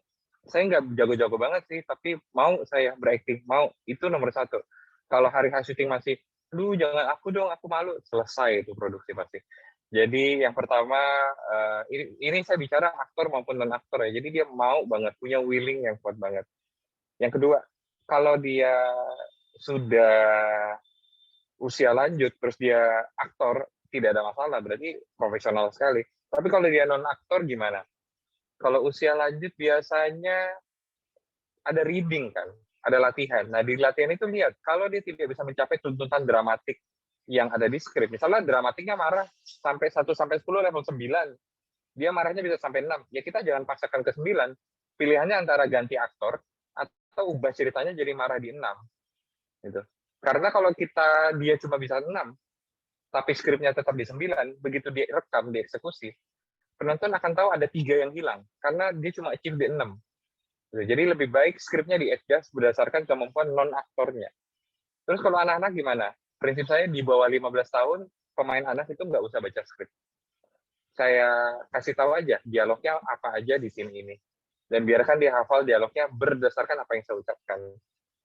saya nggak jago-jago banget sih, tapi mau saya berakting, mau. Itu nomor satu. Kalau hari syuting masih, aduh jangan aku dong, aku malu, selesai itu produksi pasti. Jadi yang pertama, ini saya bicara aktor maupun non-aktor ya, jadi dia mau banget, punya willing yang kuat banget. Yang kedua, kalau dia sudah usia lanjut, terus dia aktor, tidak ada masalah, berarti profesional sekali. Tapi kalau dia non-aktor gimana? Kalau usia lanjut biasanya ada reading kan, ada latihan. Nah di latihan itu lihat, kalau dia tidak bisa mencapai tuntutan dramatik yang ada di skrip, misalnya dramatiknya marah sampai 1-10 level 9, dia marahnya bisa sampai 6, ya kita jangan paksakan ke 9, pilihannya antara ganti aktor atau ubah ceritanya jadi marah di 6. Gitu. Karena kalau dia cuma bisa 6, tapi skripnya tetap di 9, begitu dia rekam, dieksekusi, penonton akan tahu ada 3 yang hilang, karena dia cuma achieve di 6. Jadi lebih baik skripnya di-adjust berdasarkan kemampuan non-aktornya. Terus kalau anak-anak gimana? Prinsip saya di bawah 15 tahun, pemain anak itu nggak usah baca skrip. Saya kasih tahu aja dialognya apa aja di scene ini. Dan biarkan dia hafal dialognya berdasarkan apa yang saya ucapkan.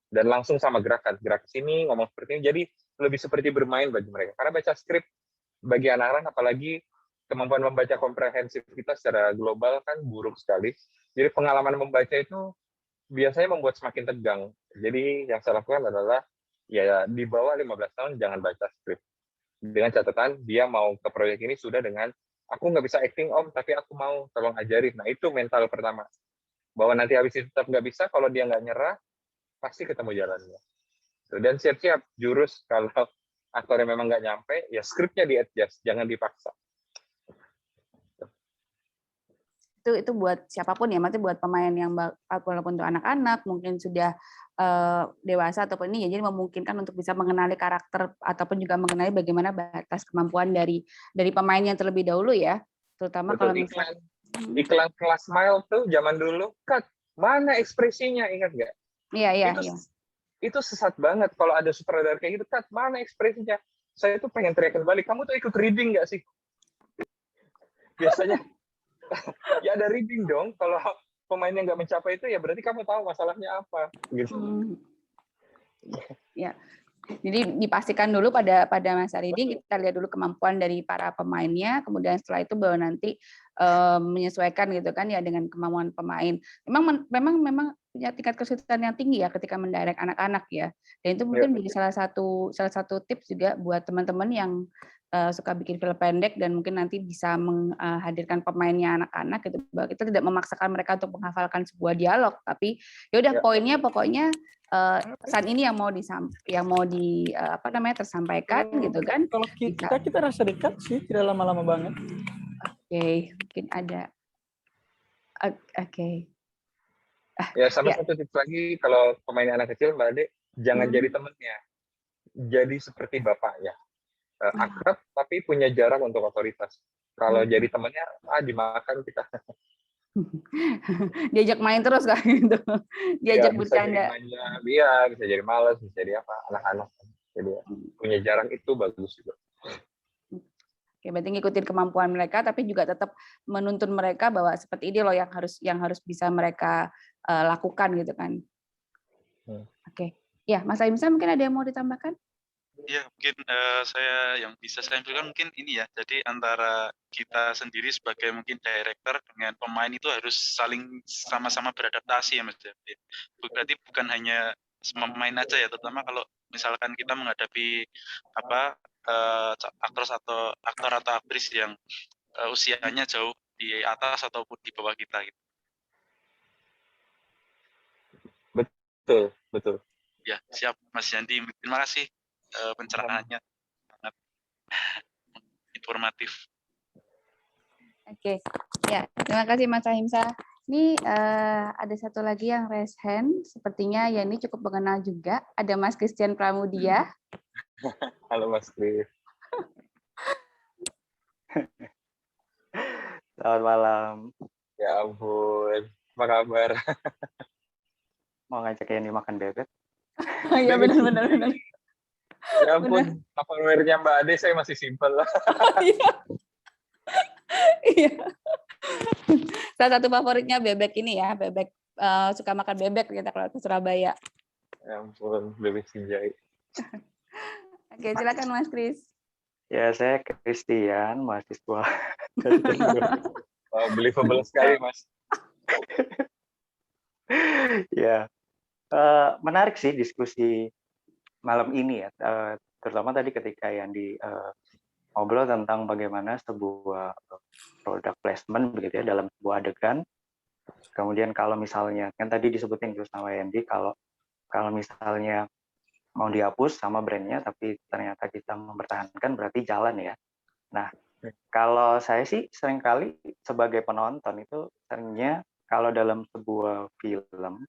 Dan langsung sama gerakan. Gerak ke sini, ngomong seperti ini. Jadi lebih seperti bermain bagi mereka. Karena baca skrip bagi anak-anak, apalagi kemampuan membaca komprehensif kita secara global kan buruk sekali. Jadi pengalaman membaca itu biasanya membuat semakin tegang. Jadi yang saya lakukan adalah ya di bawah 15 tahun jangan baca skrip. Dengan catatan dia mau ke proyek ini sudah dengan aku nggak bisa acting om, tapi aku mau tolong ajarin. Nah itu mental pertama. Bahwa nanti habis itu tetap nggak bisa, kalau dia nggak nyerah, pasti ketemu jalannya. Dan siap-siap jurus kalau aktornya memang nggak nyampe, ya skripnya di-adjust, jangan dipaksa. Itu buat siapapun ya, maksudnya buat pemain yang walaupun untuk anak-anak mungkin sudah dewasa ataupun ini ya, jadi memungkinkan untuk bisa mengenali karakter ataupun juga mengenali bagaimana batas kemampuan dari pemainnya terlebih dahulu ya, terutama Betul, kalau misalnya iklan kelas mile tuh zaman dulu, cut, mana ekspresinya, ingat nggak? Iya. Itu sesat banget kalau ada sutradara kayak gitu, cut, mana ekspresinya? Saya tuh pengen teriakin balik, kamu tuh ikut reading nggak sih? Biasanya ya ada reading dong. Kalau pemainnya nggak mencapai itu, ya berarti kamu tahu masalahnya apa. Gitu. Ya, jadi dipastikan dulu pada masa reading kita lihat dulu kemampuan dari para pemainnya, kemudian setelah itu baru nanti menyesuaikan gitu kan ya dengan kemampuan pemain. Memang punya tingkat kesulitan yang tinggi ya ketika mendirect anak-anak ya. Dan itu mungkin menjadi salah satu tips juga buat teman-teman yang suka bikin film pendek dan mungkin nanti bisa menghadirkan pemainnya anak-anak gitu, bahwa kita tidak memaksakan mereka untuk menghafalkan sebuah dialog, tapi ya udah poinnya pokoknya pesan ini yang mau tersampaikan gitu kan. Kalau kita rasa dekat sih, tidak lama-lama banget. Oke, mungkin ada. Oke. Ya sama satu tips lagi, kalau pemain anak kecil Mbak Ade, jangan jadi temennya, jadi seperti bapaknya. Akrab tapi punya jarak untuk otoritas. Kalau jadi temannya, dimakan kita. Diajak main terus kan gitu. Diajak bercanda. Iya, bisa jadi malas, bisa jadi apa, anak-anak. Jadi punya jarak itu bagus juga. Oke, berarti ngikutin kemampuan mereka tapi juga tetap menuntun mereka bahwa seperti ini loh yang harus bisa mereka lakukan gitu kan. Oke. Ya, Mas Aimsa mungkin ada yang mau ditambahkan? Ya, mungkin yang bisa saya sampaikan mungkin ini ya. Jadi antara kita sendiri sebagai mungkin director dengan pemain itu harus saling sama-sama beradaptasi ya Mas. Berarti bukan hanya semua pemain aja ya, terutama kalau misalkan kita menghadapi aktor atau aktris yang usianya jauh di atas ataupun di bawah kita gitu. Betul. Ya, siap Mas Yandi. Terima kasih pencerahannya sangat informatif. Oke, Ya, terima kasih Mas Ahimsa. Ini ada satu lagi yang raise hand, sepertinya ya ini cukup mengenal juga. Ada Mas Christian Pramudia. Halo Mas Kris. Selamat malam. Ya ampun, apa kabar? Mau ngajak Yeni makan bebek? Iya benar. Ya ampun, Tupperware-nya Mbak Ade saya masih simpel lah. Iya. Salah satu favoritnya bebek ini ya, bebek suka makan bebek kita kalau ke Surabaya. Ya ampun, bebek sinjai. Oke, silakan Mas Kris. Ya, saya Christian, mahasiswa. Oh, believable sekali Mas. Ya, menarik sih diskusi malam ini ya, terutama tadi ketika yang ngobrol tentang bagaimana sebuah produk placement begitu ya dalam sebuah adegan. Kemudian kalau misalnya kan tadi disebutin terus sama Yandy kalau misalnya mau dihapus sama brandnya tapi ternyata kita mempertahankan berarti jalan ya. Nah, kalau saya sih seringkali sebagai penonton itu seringnya kalau dalam sebuah film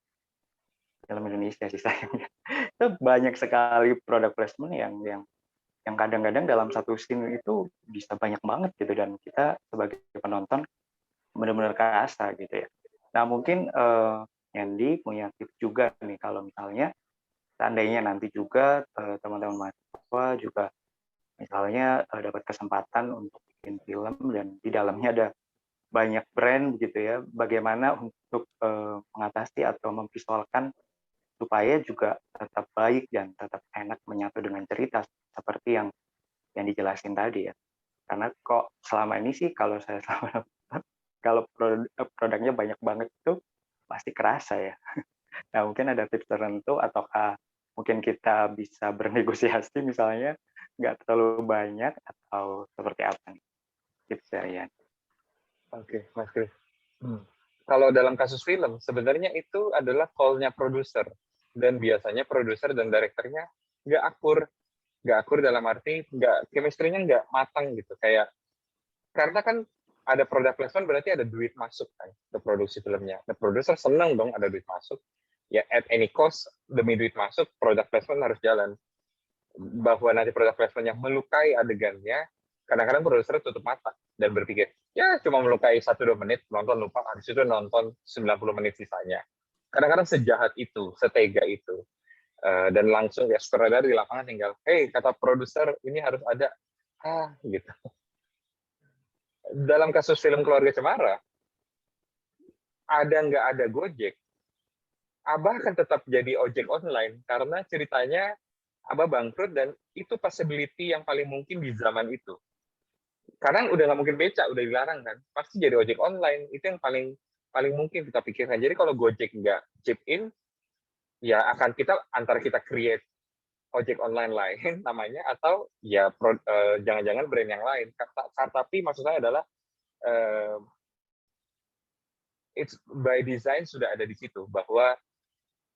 Indonesia sih sayangnya itu banyak sekali product placement yang kadang-kadang dalam satu scene itu bisa banyak banget gitu dan kita sebagai penonton benar-benar kerasa gitu ya. Nah mungkin Andy punya tips juga nih kalau misalnya seandainya nanti juga teman-teman mahasiswa juga misalnya dapat kesempatan untuk bikin film dan di dalamnya ada banyak brand begitu ya, bagaimana untuk mengatasi atau memvisualkan supaya juga tetap baik dan tetap enak menyatu dengan cerita seperti yang dijelasin tadi ya. Karena kok selama ini sih kalau saya kalau produknya banyak banget itu pasti kerasa ya. Nah mungkin ada tips tertentu ataukah mungkin kita bisa bernegosiasi misalnya nggak terlalu banyak atau seperti apa nih tips dari Yan? Oke, Mas Kris. Kalau dalam kasus film, sebenarnya itu adalah call-nya produser. Dan biasanya produser dan direkturnya nggak akur dalam arti chemistry-nya nggak matang gitu. Karena kan ada product placement berarti ada duit masuk kan ke produksi filmnya. The produser senang dong ada duit masuk. Ya at any cost demi duit masuk product placement harus jalan. Bahwa nanti product placement yang melukai adegannya, kadang-kadang produser tutup mata dan berpikir ya cuma melukai 1-2 menit, nonton lupa, habis itu nonton 90 menit sisanya. Kadang-kadang sejahat itu, setega itu. Dan langsung ya sutradara di lapangan tinggal, hey kata produser ini harus ada, gitu. Dalam kasus film Keluarga Cemara, ada nggak ada Gojek, Abah akan tetap jadi ojek online karena ceritanya Abah bangkrut dan itu possibility yang paling mungkin di zaman itu. Karena udah nggak mungkin becak, udah dilarang kan, pasti jadi ojek online. Itu yang paling mungkin kita pikirkan. Jadi kalau Gojek nggak chip in, ya akan antara kita create ojek online lain namanya atau ya jangan-jangan brand yang lain. Tapi maksud saya adalah it's by design sudah ada di situ bahwa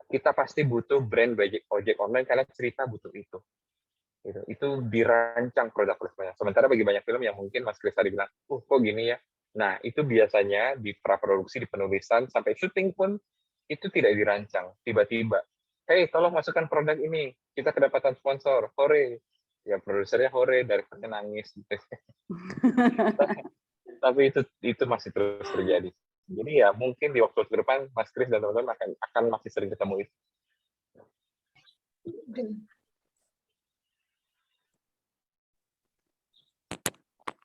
kita pasti butuh brand ojek online karena cerita butuh itu. Gitu. Itu dirancang produk placement. Sementara bagi banyak film yang mungkin Mas Kris tadi bilang, kok gini ya. Nah, itu biasanya di praproduksi, di penulisan, sampai syuting pun itu tidak dirancang. Tiba-tiba, hey, tolong masukkan produk ini. Kita kedapatan sponsor. Hore. Ya, produsernya hore, direkturnya nangis. Gitu. Tapi itu masih terus terjadi. Jadi ya mungkin di waktu ke depan Mas Kris dan teman-teman akan masih sering ketemu itu.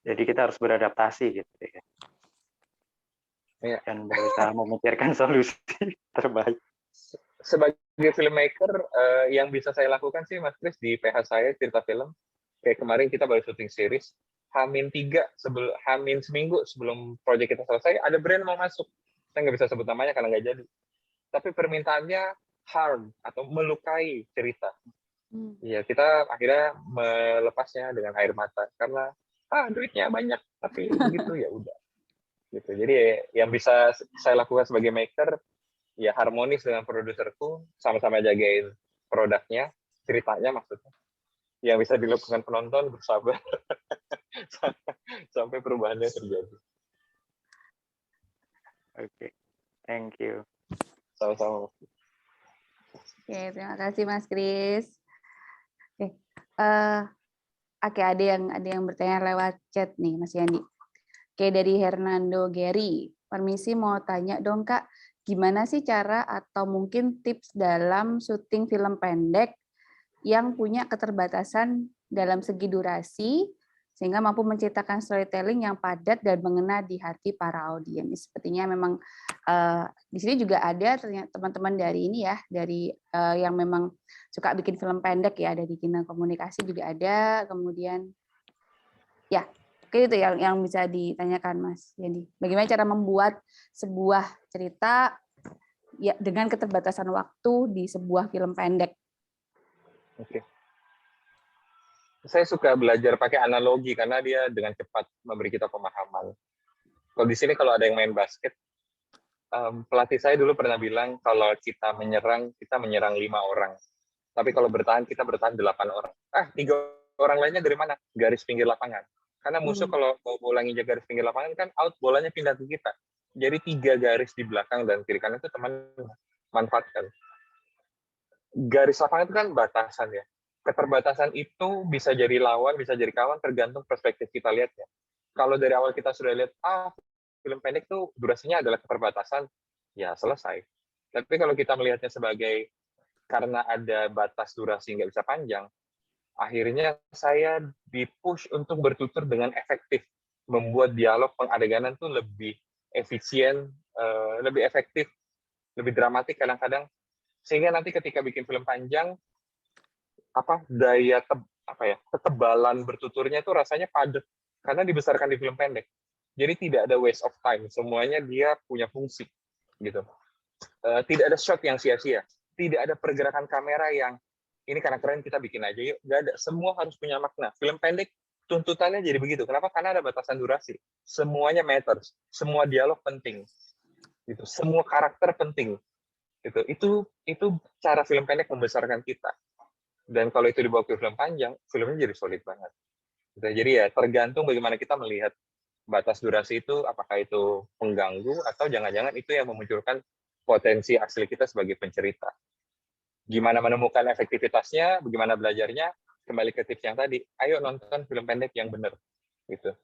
Jadi kita harus beradaptasi gitu ya. Dan berusaha memikirkan solusi terbaik. Sebagai filmmaker, yang bisa saya lakukan sih Mas Kris di PH saya cerita film, kayak kemarin kita baru syuting series, H-3 H- seminggu sebelum proyek kita selesai, ada brand mau masuk. Saya nggak bisa sebut namanya karena nggak jadi. Tapi permintaannya harm atau melukai cerita. Ya kita akhirnya melepasnya dengan air mata karena duitnya banyak tapi begitu ya udah. Gitu. Jadi yang bisa saya lakukan sebagai maker ya harmonis dengan produserku, sama-sama jagain produknya, ceritanya maksudnya. Yang bisa dilakukan penonton bersabar sampai perubahannya terjadi. Oke, thank you. Sama-sama. Oke, terima kasih Mas Kris. Oke, oke, ada yang bertanya lewat chat nih, Mas Yandi. Oke, dari Hernando Gary. Permisi mau tanya dong Kak, gimana sih cara atau mungkin tips dalam syuting film pendek yang punya keterbatasan dalam segi durasi sehingga mampu menciptakan storytelling yang padat dan mengena di hati para audiens. Sepertinya memang di sini juga ada ternyata teman-teman dari ini ya, dari yang memang suka bikin film pendek ya, dari Kina Komunikasi juga ada, kemudian ya kayak itu yang bisa ditanyakan Mas Yandi. Bagaimana cara membuat sebuah cerita ya dengan keterbatasan waktu di sebuah film pendek? Oke. Saya suka belajar pakai analogi karena dia dengan cepat memberi kita pemahaman. Kalau di sini kalau ada yang main basket, pelatih saya dulu pernah bilang kalau kita menyerang 5 orang. Tapi kalau bertahan, kita bertahan 8 orang. 3 orang lainnya dari mana? Garis pinggir lapangan. Karena musuh kalau mau bola nginjak garis pinggir lapangan kan out, bolanya pindah ke kita. Jadi 3 garis di belakang dan kiri kanan itu teman manfaatkan. Garis lapangan itu kan batasan ya. Keterbatasan itu bisa jadi lawan, bisa jadi kawan, tergantung perspektif kita lihatnya. Kalau dari awal kita sudah lihat, film pendek tuh durasinya adalah keterbatasan, ya selesai. Tapi kalau kita melihatnya sebagai karena ada batas durasi nggak bisa panjang, akhirnya saya di-push untuk bertutur dengan efektif, membuat dialog pengadeganan tuh lebih efisien, lebih efektif, lebih dramatik kadang-kadang, sehingga nanti ketika bikin film panjang, ketebalan bertuturnya itu rasanya padat karena dibesarkan di film pendek. Jadi tidak ada waste of time, semuanya dia punya fungsi gitu. Tidak ada shot yang sia-sia, tidak ada pergerakan kamera yang ini karena keren kita bikin aja yuk, nggak ada. Semua harus punya makna. Film pendek tuntutannya jadi begitu. Kenapa? Karena ada batasan durasi. Semuanya matters, semua dialog penting, gitu. Semua karakter penting. Gitu. Itu cara film pendek membesarkan kita. Dan kalau itu dibawa ke film panjang, filmnya jadi solid banget. Jadi ya tergantung bagaimana kita melihat batas durasi itu, apakah itu pengganggu atau jangan-jangan itu yang memunculkan potensi asli kita sebagai pencerita. Gimana menemukan efektivitasnya, bagaimana belajarnya, kembali ke tips yang tadi, ayo nonton film pendek yang benar. Gitu.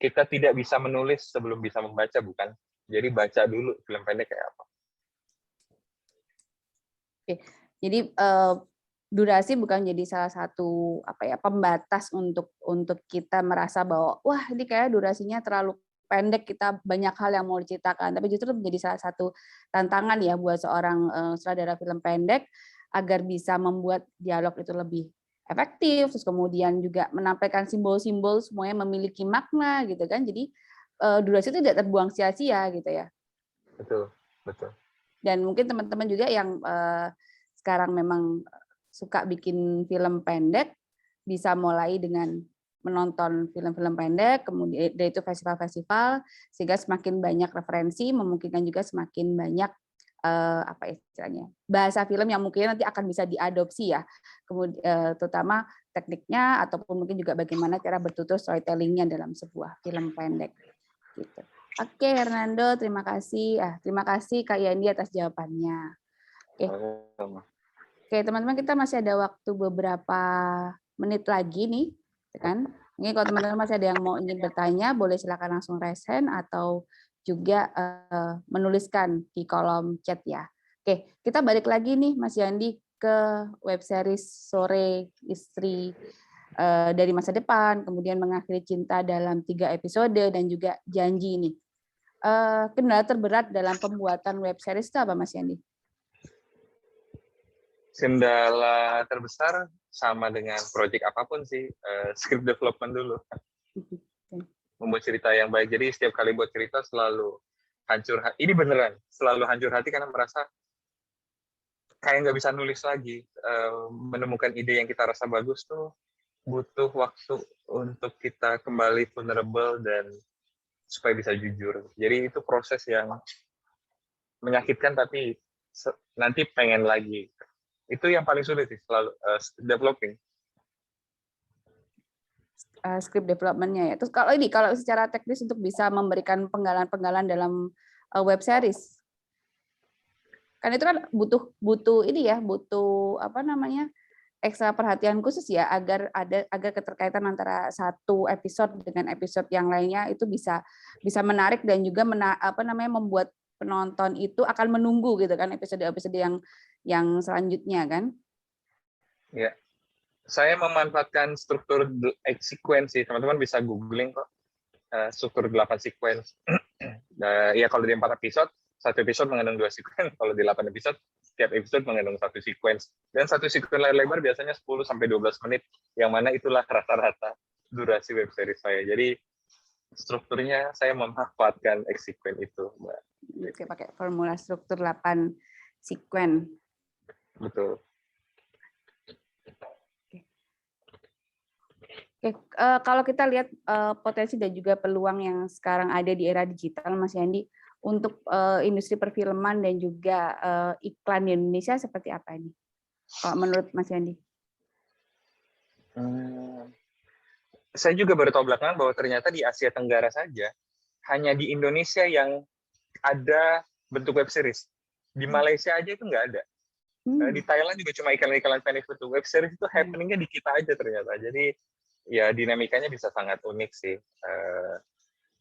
Kita tidak bisa menulis sebelum bisa membaca, bukan? Jadi baca dulu film pendek kayak apa. Oke. Jadi durasi bukan jadi salah satu pembatas untuk kita merasa bahwa wah ini kayak durasinya terlalu pendek, kita banyak hal yang mau diceritakan, tapi justru menjadi salah satu tantangan ya buat seorang sutradara film pendek agar bisa membuat dialog itu lebih efektif, terus kemudian juga menampilkan simbol-simbol semuanya memiliki makna gitu kan, jadi durasi itu tidak terbuang sia-sia gitu ya. Betul. Dan mungkin teman-teman juga yang sekarang memang suka bikin film pendek, bisa mulai dengan menonton film-film pendek, kemudian dari itu festival-festival, sehingga semakin banyak referensi, memungkinkan juga semakin banyak bahasa film yang mungkin nanti akan bisa diadopsi ya, kemudian terutama tekniknya ataupun mungkin juga bagaimana cara bertutur storytelling-nya dalam sebuah film pendek. Gitu. Oke, Hernando, terima kasih. Terima kasih Kak Yandi atas jawabannya. Oke, teman-teman, kita masih ada waktu beberapa menit lagi nih, kan? Ini kalau teman-teman masih ada yang mau ingin bertanya, boleh silakan langsung raise hand atau juga menuliskan di kolom chat ya. Oke, kita balik lagi nih, Mas Yandi, ke web series Sore Istri dari Masa Depan, kemudian Mengakhiri Cinta dalam 3 episode, dan juga Janji nih. Kendala terberat dalam pembuatan web series itu apa, Mas Yandi? Kendala terbesar sama dengan proyek apapun sih, script development dulu. Membuat cerita yang baik. Jadi setiap kali buat cerita selalu hancur hati. Ini beneran, selalu hancur hati karena merasa kayak nggak bisa nulis lagi. Menemukan ide yang kita rasa bagus tuh butuh waktu untuk kita kembali vulnerable dan supaya bisa jujur. Jadi itu proses yang menyakitkan tapi nanti pengen lagi. Itu yang paling sulit sih, selalu developing. Script development-nya ya. Terus kalau secara teknis untuk bisa memberikan penggalan-penggalan dalam web series? Kan itu kan butuh ini ya, butuh apa namanya, ekstra perhatian khusus ya, agar keterkaitan antara satu episode dengan episode yang lainnya itu bisa menarik dan juga membuat penonton itu akan menunggu gitu kan episode-episode yang selanjutnya kan. Ya, saya memanfaatkan struktur sekuensi. Teman-teman bisa googling kok, struktur 8 sequence. Ya kalau di 4 episode, satu episode mengandung 2 sequence. Kalau di 8 episode, setiap episode mengandung 1 sequence. Dan satu sequence layar lebar biasanya 10 sampai 12 menit, yang mana itulah rata-rata durasi web series saya. Jadi strukturnya saya memanfaatkan sequence itu, Mbak. Oke, pakai formula struktur 8 sequence. Betul. Oke, kalau kita lihat potensi dan juga peluang yang sekarang ada di era digital, Mas Yandi, untuk industri perfilman dan juga iklan di Indonesia seperti apa ini? Kalau menurut Mas Yandi? Saya juga baru tahu belakangan bahwa ternyata di Asia Tenggara saja, hanya di Indonesia yang ada bentuk web series. Di Malaysia aja itu nggak ada. Di Thailand juga cuma iklan-iklan pendek itu. Web series itu happening-nya di kita aja ternyata. Jadi ya dinamikanya bisa sangat unik sih.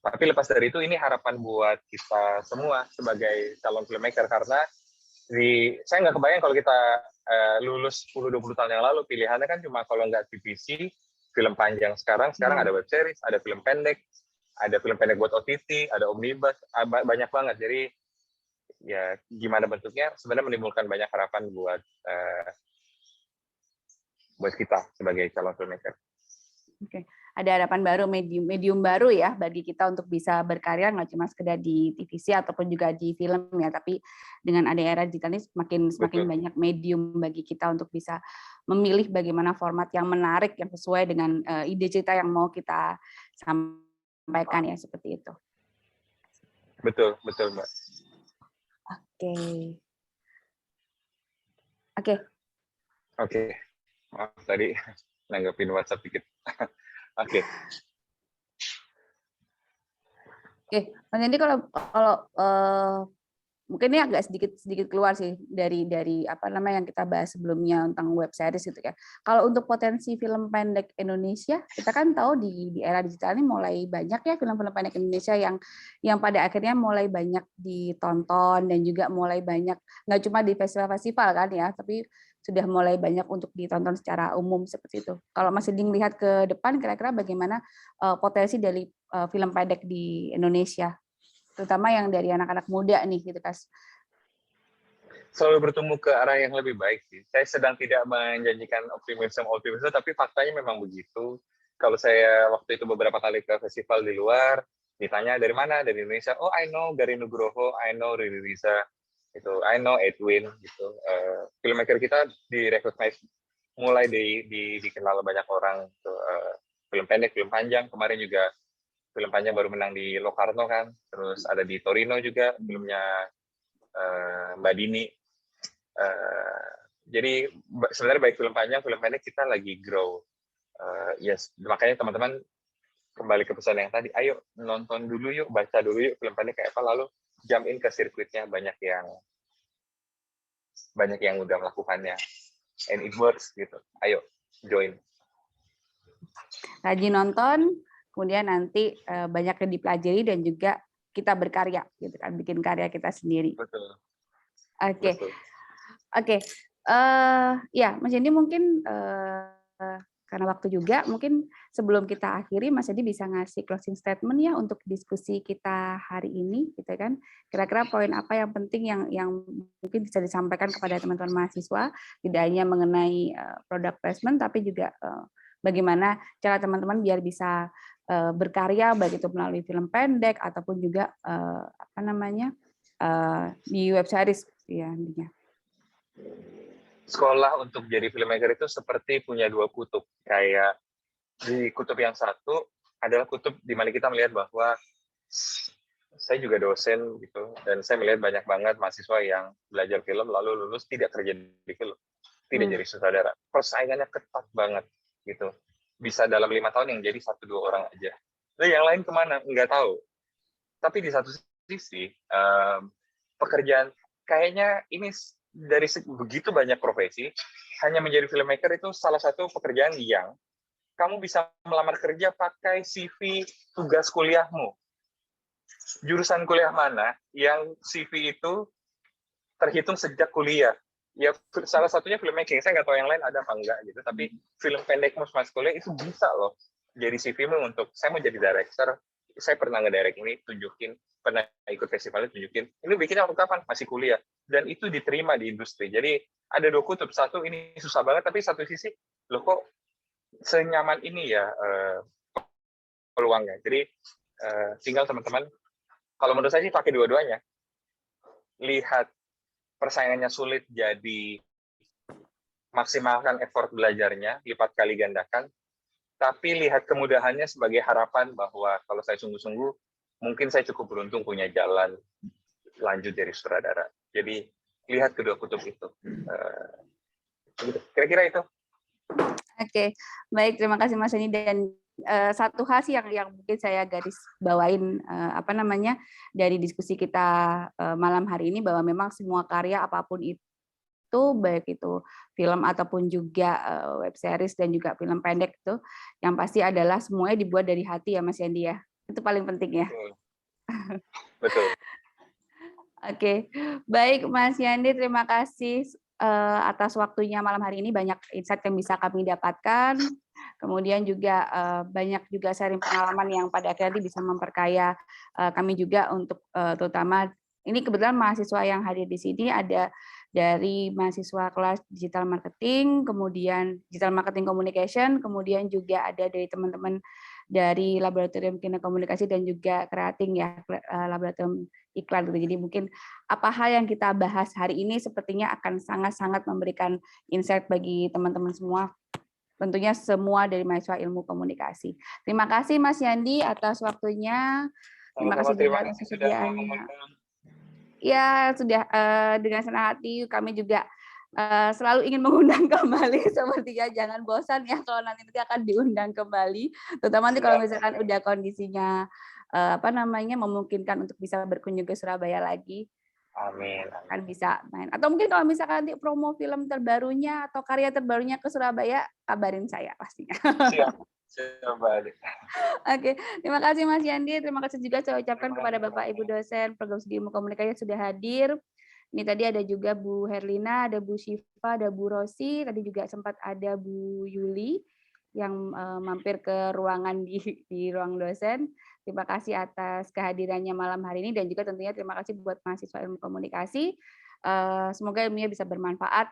Tapi lepas dari itu, ini harapan buat kita semua sebagai calon filmmaker, karena saya nggak kebayang kalau kita lulus 10-20 tahun yang lalu, pilihannya kan cuma kalau nggak TVC, film panjang. Sekarang ada web series, ada film pendek buat OTT, ada omnibus, banyak banget. Jadi ya gimana bentuknya sebenarnya menimbulkan banyak harapan buat kita sebagai calon filmmaker. Oke, ada harapan baru, medium baru ya bagi kita untuk bisa berkarya, nggak cuma sekedar di TVC ataupun juga di film ya, tapi dengan ada era digital ini semakin banyak medium bagi kita untuk bisa memilih bagaimana format yang menarik, yang sesuai dengan ide cerita yang mau kita sampaikan ya, seperti itu. Betul Mbak. Oke. Maaf tadi nanggapin WhatsApp dikit. Oke, Mas Yandi, kalau mungkin ini agak sedikit keluar sih dari apa namanya yang kita bahas sebelumnya tentang web series gitu ya. Kalau untuk potensi film pendek Indonesia, kita kan tahu di era digital ini mulai banyak ya film-film pendek Indonesia yang pada akhirnya mulai banyak ditonton dan juga mulai banyak, nggak cuma di festival-festival kan ya, tapi sudah mulai banyak untuk ditonton secara umum seperti itu. Kalau Mas Yandi lihat ke depan, kira-kira bagaimana potensi dari film pendek di Indonesia, terutama yang dari anak-anak muda nih gitu, Kas? Selalu bertumbuh ke arah yang lebih baik sih. Saya sedang tidak menjanjikan optimisme, tapi faktanya memang begitu. Kalau saya waktu itu beberapa kali ke festival di luar, ditanya dari mana, dari Indonesia. Oh, I know Garin Nugroho, I know Riri Riza, itu, I know Edwin, gitu. Filmmaker kita direcognize, mulai dikenal banyak orang. Gitu. Film pendek, film panjang, kemarin juga film panjang baru menang di Locarno kan, terus ada di Torino juga filmnya Mbak Dini. Jadi sebenarnya baik film panjang, film pendek kita lagi grow. Yes, makanya teman-teman kembali ke pesan yang tadi, ayo nonton dulu yuk, baca dulu yuk film pendek kayak apa, lalu jump in ke sirkuitnya, banyak yang udah melakukannya, and it works gitu. Ayo join. Rajin nonton, kemudian nanti banyak yang dipelajari dan juga kita berkarya gitu kan, bikin karya kita sendiri. Betul. Oke. Ya, Mas Yandi mungkin karena waktu juga, mungkin sebelum kita akhiri, Mas Yandi bisa ngasih closing statement ya untuk diskusi kita hari ini, gitu kan? Kira-kira poin apa yang penting yang mungkin bisa disampaikan kepada teman-teman mahasiswa, tidak hanya mengenai product placement, tapi juga bagaimana cara teman-teman biar bisa berkarya, baik itu melalui film pendek ataupun juga di web series ya intinya. Sekolah untuk jadi filmmaker itu seperti punya dua kutub. Kayak di kutub yang satu adalah kutub di mana kita melihat bahwa saya juga dosen gitu, dan saya melihat banyak banget mahasiswa yang belajar film lalu lulus tidak kerja di film, tidak jadi sutradara. Persaingannya ketat banget gitu. Bisa dalam 5 tahun yang jadi 1-2 orang aja. Lalu yang lain kemana? Nggak tahu. Tapi di satu sisi pekerjaan kayaknya ini dari begitu banyak profesi, hanya menjadi filmmaker itu salah satu pekerjaan yang kamu bisa melamar kerja pakai CV tugas kuliahmu. Jurusan kuliah mana yang CV itu terhitung sejak kuliah? Ya salah satunya filmmaking. Saya nggak tahu yang lain ada apa enggak gitu. Tapi film pendekmu semasa kuliah itu bisa loh jadi CV-mu untuk saya mau jadi director. Saya pernah ngedirect ini, tunjukin. Pernah ikut festivalnya, tunjukin. Ini bikinnya waktu kapan? Masih kuliah. Dan itu diterima di industri. Jadi ada dua kutub. Satu, ini susah banget. Tapi satu sisi, loh kok senyaman ini ya peluangnya. Jadi tinggal teman-teman, kalau menurut saya sih pakai dua-duanya. Lihat persaingannya sulit, jadi maksimalkan effort belajarnya, lipat kali gandakan. Tapi lihat kemudahannya sebagai harapan bahwa kalau saya sungguh-sungguh, mungkin saya cukup beruntung punya jalan lanjut dari sutradara. Jadi lihat kedua kutub itu. Kira-kira itu. Oke, baik, terima kasih Mas Eni. Dan satu hal sih yang mungkin saya garis bawain dari diskusi kita malam hari ini, bahwa memang semua karya apapun itu, baik itu film ataupun juga web series dan juga film pendek, itu yang pasti adalah semuanya dibuat dari hati ya Mas Yandi ya. Itu paling penting ya. Betul. Oke, baik Mas Yandi, terima kasih atas waktunya malam hari ini. Banyak insight yang bisa kami dapatkan. Kemudian juga banyak juga sharing pengalaman yang pada akhirnya bisa memperkaya kami juga untuk terutama ini kebetulan mahasiswa yang hadir di sini ada dari mahasiswa kelas digital marketing, kemudian digital marketing communication, kemudian juga ada dari teman-teman dari laboratorium kimia komunikasi dan juga creating ya, laboratorium iklan gitu. Jadi mungkin apa hal yang kita bahas hari ini sepertinya akan sangat-sangat memberikan insight bagi teman-teman semua, tentunya semua dari mahasiswa ilmu komunikasi. Terima kasih Mas Yandi atas waktunya. Terima kasih juga atas kesediaannya. Ya, sudah dengan senang hati kami juga selalu ingin mengundang kembali, sepertinya jangan bosan ya kalau nanti akan diundang kembali, terutama nanti kalau misalkan udah kondisinya memungkinkan untuk bisa berkunjung ke Surabaya lagi. Amin. Kan bisa main. Atau mungkin kalau misalkan nanti promo film terbarunya atau karya terbarunya ke Surabaya, kabarin saya pastinya. Siap. Coba deh. Oke, terima kasih Mas Yandi. Terima kasih juga saya ucapkan kepada Bapak Ibu dosen program studi ilmu komunikasi yang sudah hadir. Ini tadi ada juga Bu Herlina, ada Bu Syifa, ada Bu Rosi, tadi juga sempat ada Bu Yuli yang mampir ke ruangan di ruang dosen. Terima kasih atas kehadirannya malam hari ini dan juga tentunya terima kasih buat mahasiswa ilmu komunikasi. Semoga ilmunya bisa bermanfaat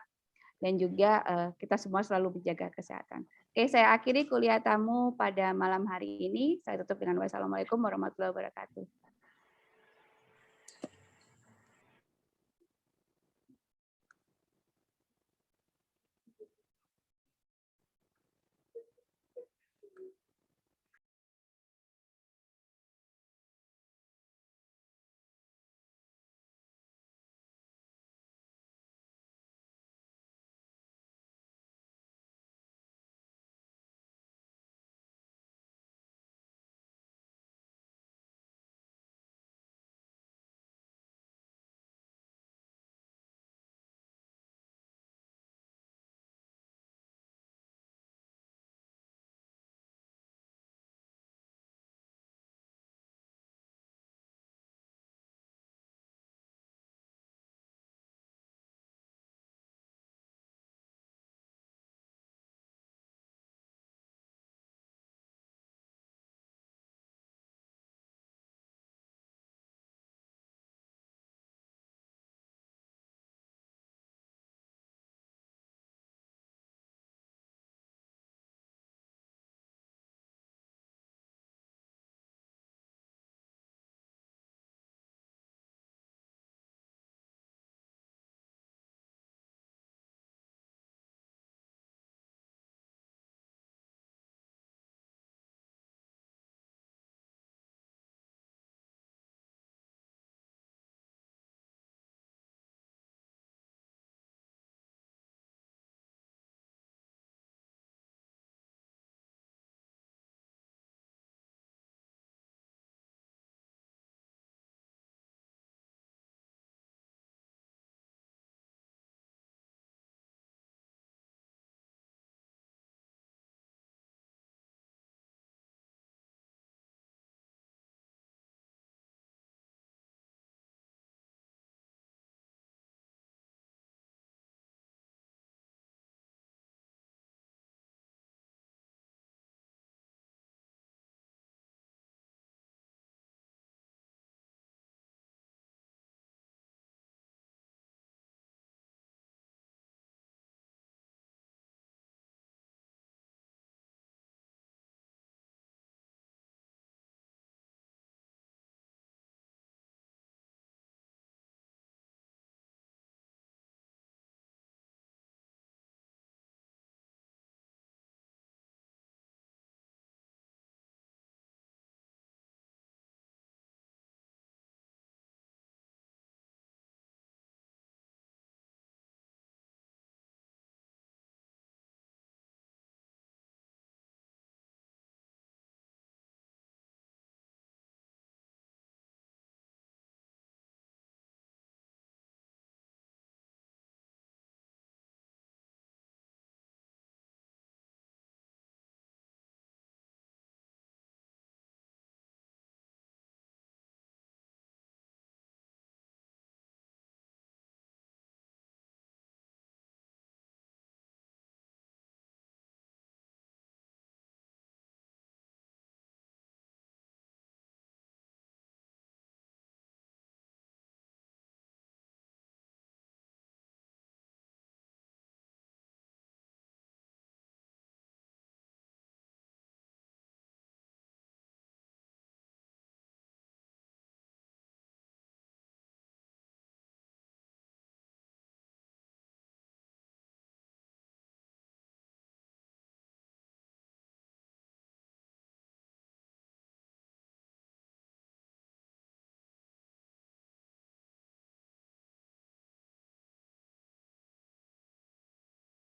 dan juga kita semua selalu menjaga kesehatan. Oke, saya akhiri kuliah tamu pada malam hari ini. Saya tutup dengan wassalamualaikum warahmatullahi wabarakatuh.